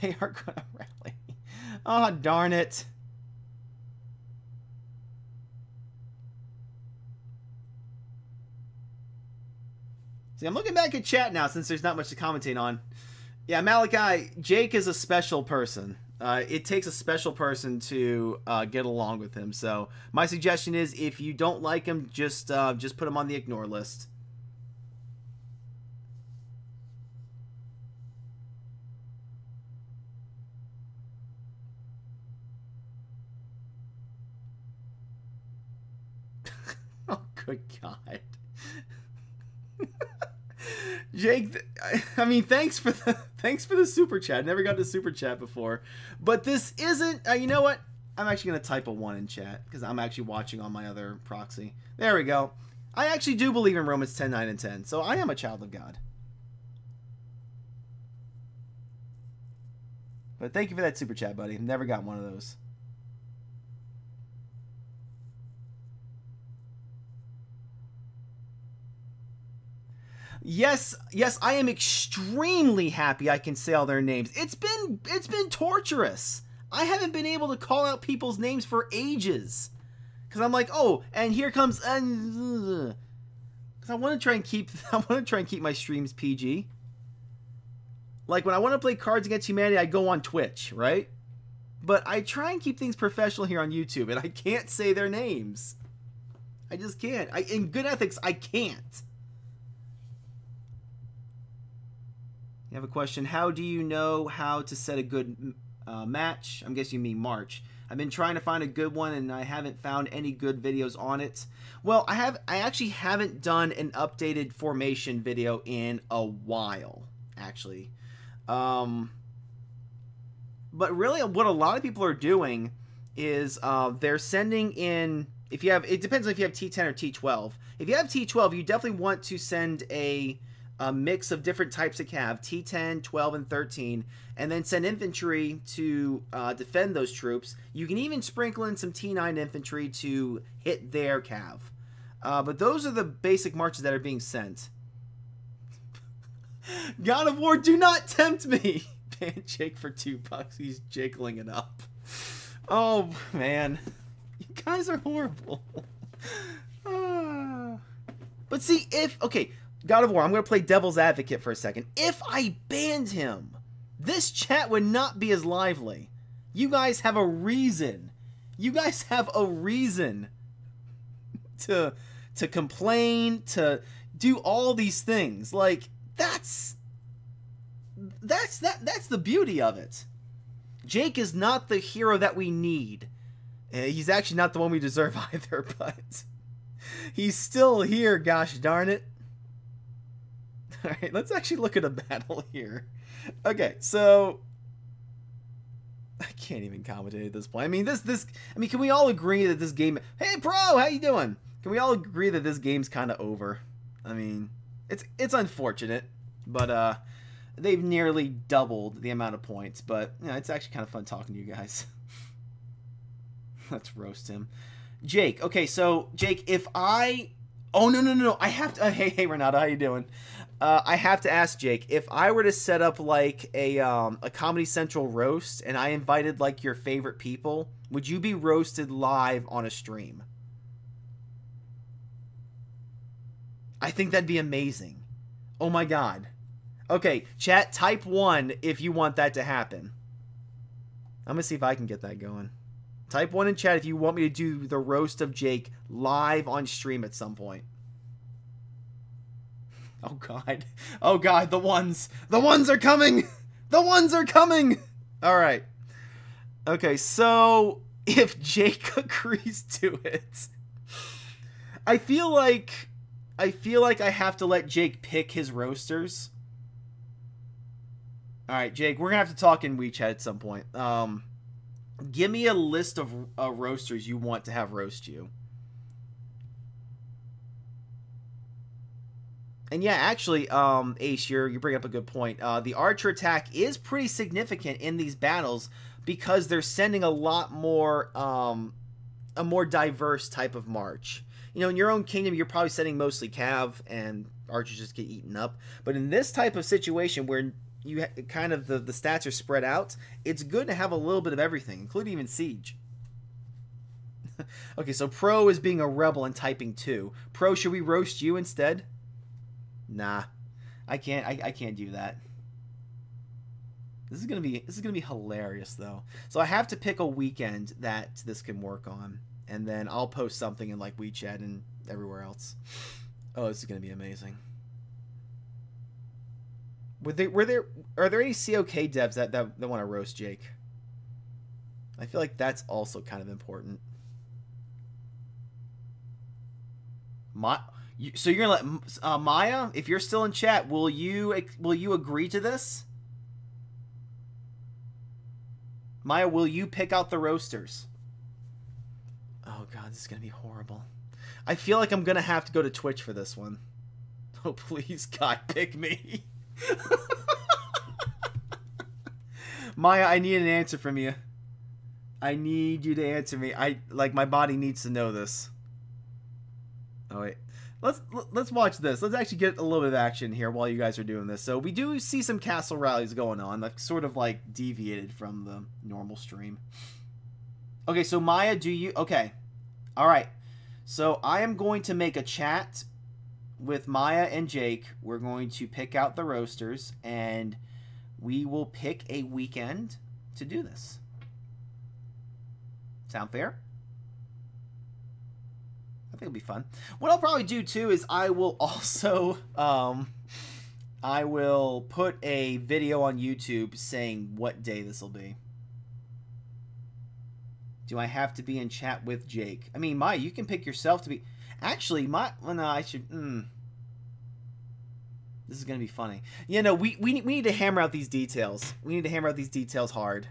they are going to rally. Oh, darn it. See, I'm looking back at chat now since there's not much to commentate on. Yeah, Malachi, Jake is a special person. It takes a special person to get along with him. So my suggestion is, if you don't like him, just put him on the ignore list. Oh, good God. Jake, I mean, thanks for the super chat. Never got the super chat before, but this isn't. You know what? I'm actually gonna type a 1 in chat because I'm actually watching on my other proxy. There we go. I actually do believe in Romans 10, 9, and 10, so I am a child of God. But thank you for that super chat, buddy. Never got one of those. Yes, I am extremely happy I can say all their names. It's been torturous. I haven't been able to call out people's names for ages. Cause I'm like, oh, and here comes cause I want to try and keep my streams PG. Like, when I want to play Cards Against Humanity, I go on Twitch, right? But I try and keep things professional here on YouTube, and I can't say their names. I just can't. In good ethics, I can't. You have a question. How do you know how to set a good match? I'm guessing you mean March. I've been trying to find a good one, and I haven't found any good videos on it. Well, I actually haven't done an updated formation video in a while, actually. But really, what a lot of people are doing is they're sending in. It depends on if you have T10 or T12. If you have T12, you definitely want to send a mix of different types of cav, T10, 12, and 13, and then send infantry to defend those troops. You can even sprinkle in some T9 infantry to hit their cav. But those are the basic marches that are being sent. God of War, do not tempt me! Ban Jake for $2. He's jiggling it up. Oh, man. You guys are horrible. But see, okay, God of War, I'm going to play devil's advocate for a second. If I banned him, this chat would not be as lively. You guys have a reason. You guys have a reason to complain, to do all these things. Like, that's the beauty of it. Jake is not the hero that we need. He's actually not the one we deserve either, but He's still here, gosh darn it. Alright, let's actually look at a battle here. Okay, so I can't even commentate at this point. I mean, can we all agree that this game... Hey, Pro, how you doing? Can we all agree that this game's kind of over? I mean, it's unfortunate, but they've nearly doubled the amount of points. But you know, it's actually kind of fun talking to you guys. Let's roast him, Jake. Okay, so Jake, if I... Oh no! I have to. Hey, Renato, how you doing? I have to ask Jake, if I were to set up like a Comedy Central roast and I invited like your favorite people, would you be roasted live on a stream? I think that'd be amazing. Oh my god. Okay, chat, type 1 if you want that to happen. I'm gonna see if I can get that going. Type 1 in chat if you want me to do the roast of Jake live on stream at some point. Oh god. Oh god, the ones. The ones are coming! The ones are coming! Alright. Okay, so if Jake agrees to it, I feel like I have to let Jake pick his roasters. Alright, Jake, we're gonna have to talk in WeChat at some point. Give me a list of roasters you want to have roast you. And yeah, actually, Ace, you bring up a good point. The Archer attack is pretty significant in these battles because they're sending a lot more, a more diverse type of march. You know, in your own kingdom, you're probably sending mostly Cav, and Archers just get eaten up. But in this type of situation where you kind of the stats are spread out, it's good to have a little bit of everything, including even Siege. Okay, so Pro is being a rebel and typing 2. Pro, should we roast you instead? Nah, I can't. I can't do that. This is gonna be hilarious though. So I have to pick a weekend that this can work on, and then I'll post something in like WeChat and everywhere else. Oh, this is gonna be amazing. Are there any COK devs that want to roast Jake? I feel like that's also kind of important. So you're gonna let Maya, if you're still in chat, will you agree to this? Maya, will you pick out the roasters? Oh god, this is gonna be horrible. I feel like I'm gonna have to go to Twitch for this one. Oh please, God, pick me. Maya, I need an answer from you. I need you to answer me. My body needs to know this. Oh wait. Let's watch this. Let's actually get a little bit of action here while you guys are doing this. So we do see some castle rallies going on. I've sort of like deviated from the normal stream. Okay, so Maya, do you... Okay. Alright. So I am going to make a chat with Maya and Jake. We're going to pick out the roasters, and we will pick a weekend to do this. Sound fair? I think it'll be fun. What I'll probably do too is I will also I will put a video on YouTube saying what day this will be. Do I have to be in chat with Jake? I mean, Maya, you can pick yourself to be. Actually, well, no, I should. This is gonna be funny. Yeah, no, we need to hammer out these details. We need to hammer out these details hard.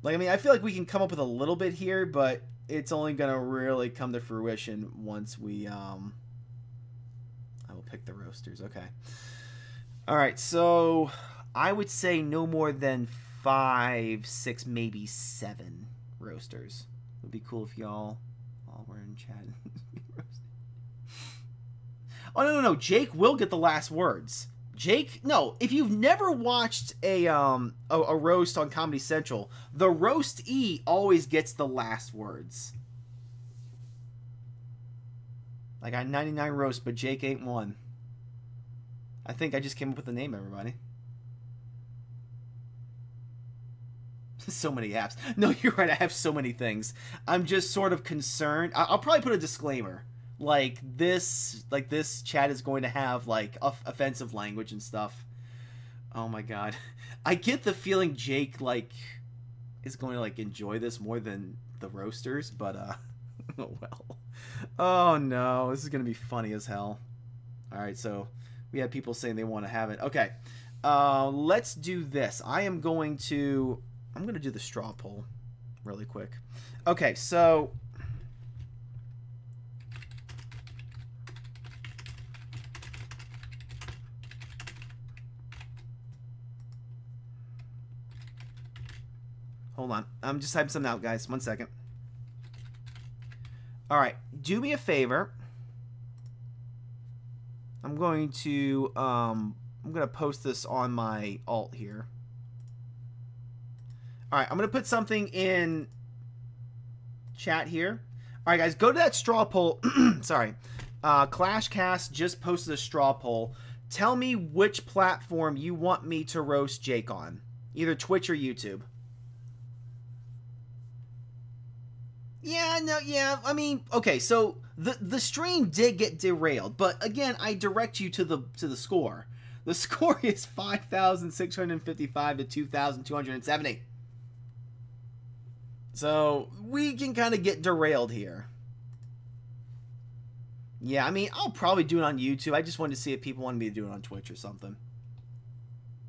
Like, I mean, I feel like we can come up with a little bit here, but it's only going to really come to fruition once we, I will pick the roasters. Okay. All right, so I would say no more than 5, 6, maybe 7 roasters. It would be cool if y'all were in chat. Oh, no. Jake will get the last words. Jake, no, if you've never watched a roast on Comedy Central, the roastee always gets the last words. I got 99 roasts, but Jake ain't one. I think I just came up with the name, everybody. So many apps. No, you're right, I have so many things. I'm just sort of concerned. I'll probably put a disclaimer. Like this chat is going to have like offensive language and stuff. Oh my god. I get the feeling Jake like is going to like enjoy this more than the roasters, but oh well. Oh no, this is gonna be funny as hell. All right, so we had people saying they want to have it. Okay, let's do this. I'm gonna do the straw poll really quick. Okay, so hold on. I'm just typing something out, guys. 1 second. All right, do me a favor. I'm going to post this on my alt here. All right, I'm going to put something in chat here. All right, guys, go to that straw poll. Sorry. ClashCast just posted a straw poll. Tell me which platform you want me to roast Jake on. Either Twitch or YouTube. Yeah, no, yeah. I mean, okay, so the stream did get derailed, but again, I direct you to the score. The score is 5,655 to 2,270. So we can kind of get derailed here. Yeah, I mean, I'll probably do it on YouTube. I just wanted to see if people wanted me to do it on Twitch or something.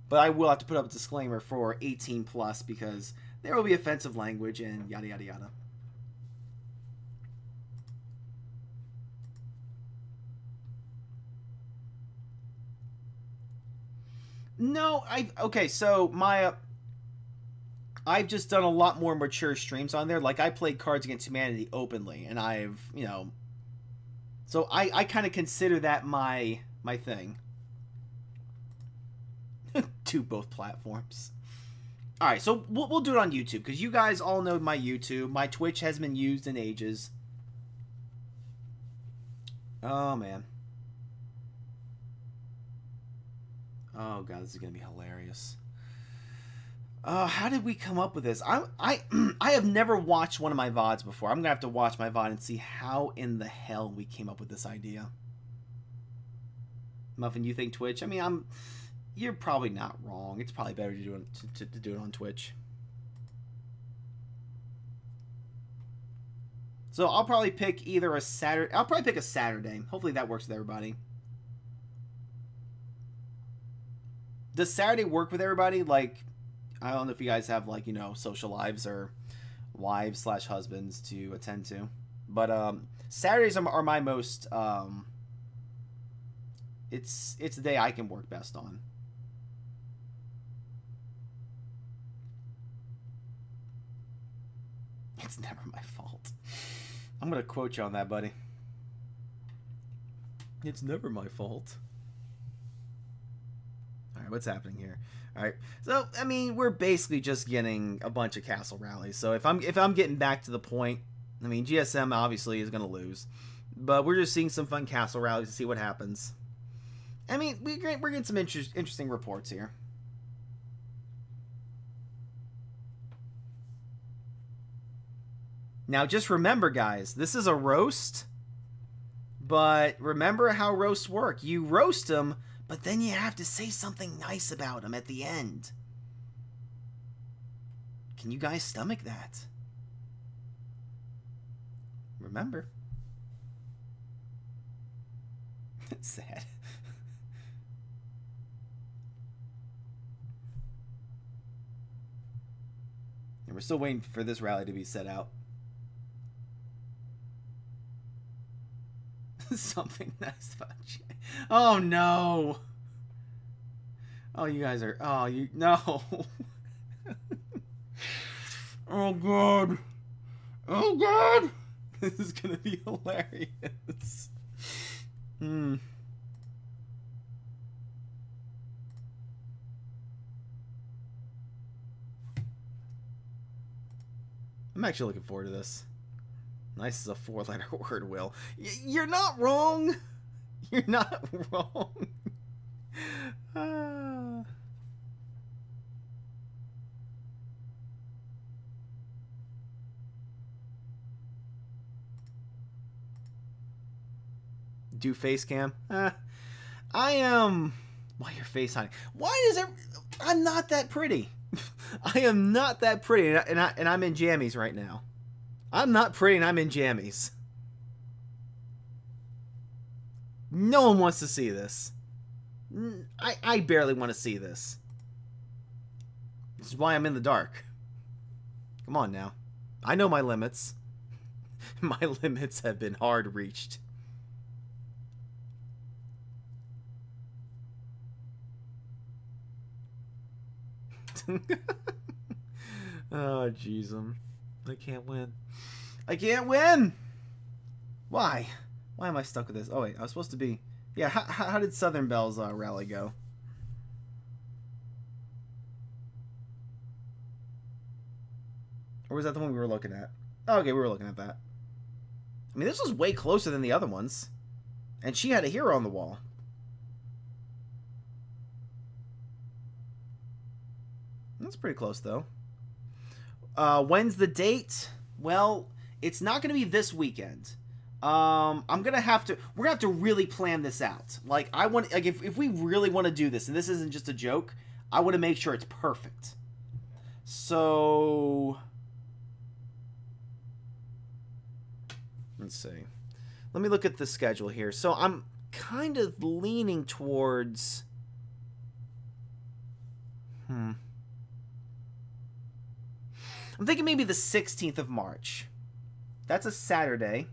But I will have to put up a disclaimer for 18 plus because there will be offensive language and yada yada yada. No, okay, so I've just done a lot more mature streams on there. Like, I played Cards Against Humanity openly, and I've, you know, so I kind of consider that my thing. Do both platforms. All right, so we'll do it on YouTube, because you guys all know my YouTube. My Twitch has been used in ages. Oh, man. Oh god, this is gonna be hilarious. How did we come up with this? I have never watched one of my VODs before. I'm gonna have to watch my VOD and see how in the hell we came up with this idea. Muffin, you think Twitch? I mean, you're probably not wrong. It's probably better to do it on Twitch. So I'll probably pick either a Saturday. I'll probably pick a Saturday. Hopefully that works with everybody. Does Saturday work with everybody? Like, I don't know if you guys have, like, you know, social lives or wives/husbands to attend to. But Saturdays are my most, it's the day I can work best on. It's never my fault. I'm going to quote you on that, buddy. It's never my fault. What's happening here? All right, so I mean, we're basically just getting a bunch of castle rallies. So if I'm getting back to the point, I mean, GSM obviously is going to lose, but we're just seeing some fun castle rallies to see what happens. I mean, we're getting some interesting reports here. Now, just remember, guys, this is a roast, but remember how roasts work. You roast them, but then you have to say something nice about him at the end. Can you guys stomach that? Remember. It's sad. And we're still waiting for this rally to be set out. Something nice about you. Oh no. Oh, you guys are. Oh, you. No. Oh god. Oh god. This is gonna be hilarious. I'm actually looking forward to this. Nice is a 4-letter word, Will. You're not wrong. You're not wrong. Do face cam? I am. Why your face hiding? Why is it? I'm not that pretty. I am not that pretty, and I'm in jammies right now. I'm not pretty, and I'm in jammies. No one wants to see this. I barely want to see this. This is why I'm in the dark. Come on now. I know my limits. My limits have been hard reached. Oh, jeez. I can't win. I can't win! Why? Why am I stuck with this? Oh, wait. I was supposed to be... Yeah, how did Southern Belle's rally go? Or was that the one we were looking at? Oh, okay, we were looking at that. I mean, this was way closer than the other ones. And she had a hero on the wall. That's pretty close, though. When's the date? Well, it's not going to be this weekend. We're gonna have to really plan this out. Like, if we really want to do this, and this isn't just a joke, I want to make sure it's perfect. So, let's see. Let me look at the schedule here. So I'm kind of leaning towards, I'm thinking maybe the 16th of March. That's a Saturday.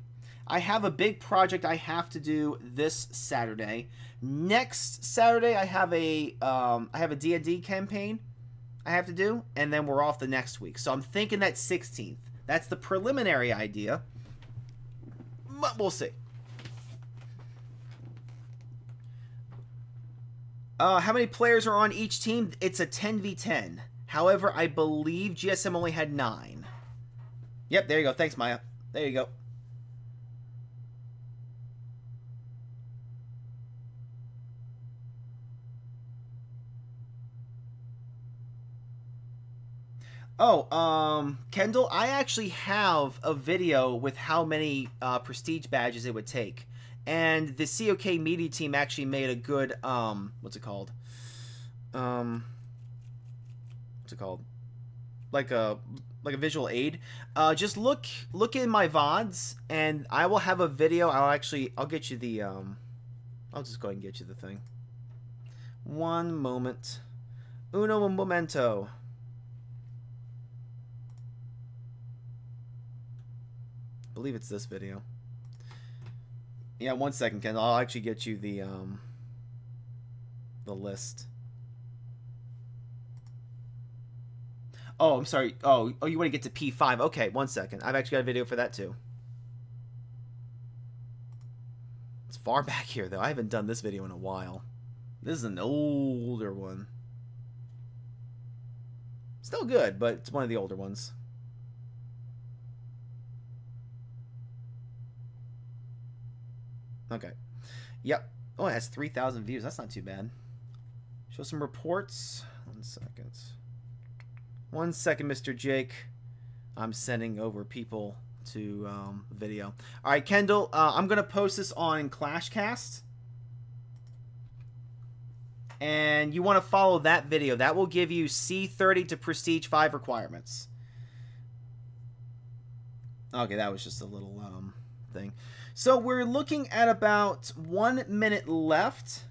I have a big project I have to do this Saturday. Next Saturday, I have a D&D campaign I have to do, and then we're off the next week. So I'm thinking that 16th. That's the preliminary idea, but we'll see. How many players are on each team? It's a 10v10. However, I believe GSM only had 9. Yep, there you go. Thanks, Maya. There you go. Oh, Kendall, I actually have a video with how many prestige badges it would take. And the COK media team actually made a good, what's it called? What's it called? Like a visual aid. Just look in my VODs, and I will have a video. I'll get you the, I'll just go ahead and get you the thing. One moment. Uno momento. I believe it's this video. Yeah, 1 second, Ken. I'll actually get you the list. Oh, I'm sorry. Oh, you want to get to P5. Okay, 1 second. I've actually got a video for that too. It's far back here, though. I haven't done this video in a while. This is an older one. Still good, but it's one of the older ones. Okay. Yep. Oh, it has 3,000 views. That's not too bad. Show some reports. 1 second. 1 second, Mr. Jake. I'm sending over people to video. All right, Kendall. I'm gonna post this on ClashCast, and you want to follow that video. That will give you C30 to Prestige 5 requirements. Okay, that was just a little thing. So we're looking at about 1 minute left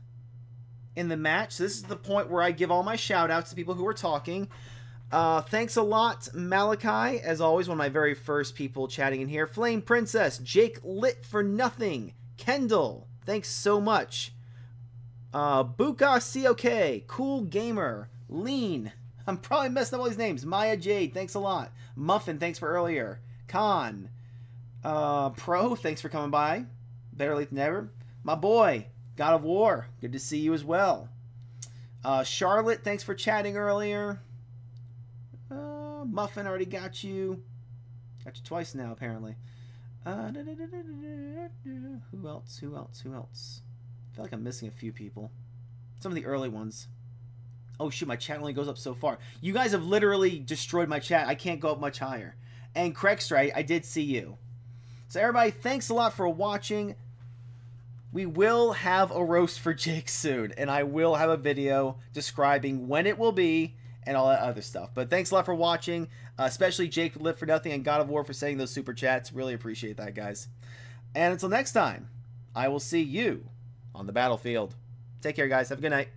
in the match. This is the point where I give all my shout outs to people who are talking. Thanks a lot, Malachi, as always, one of my very first people chatting in here. Flame Princess, Jake Lit for Nothing, Kendall, thanks so much. Buka COK, Cool Gamer, Lean, I'm probably messing up all these names. Maya Jade, thanks a lot. Muffin, thanks for earlier. Khan, Pro, thanks for coming by. Better late than never. My boy, God of War, good to see you as well. Charlotte, thanks for chatting earlier. Muffin, already got you. Got you twice now, apparently. Who else? Who else? Who else? I feel like I'm missing a few people. Some of the early ones. Oh, shoot, my chat only goes up so far. You guys have literally destroyed my chat. I can't go up much higher. And Craigstrite, I did see you. So, everybody, thanks a lot for watching. We will have a roast for Jake soon, and I will have a video describing when it will be and all that other stuff. But thanks a lot for watching, especially Jake Live for Nothing and God of War for sending those super chats. Really appreciate that, guys. And until next time, I will see you on the battlefield. Take care, guys. Have a good night.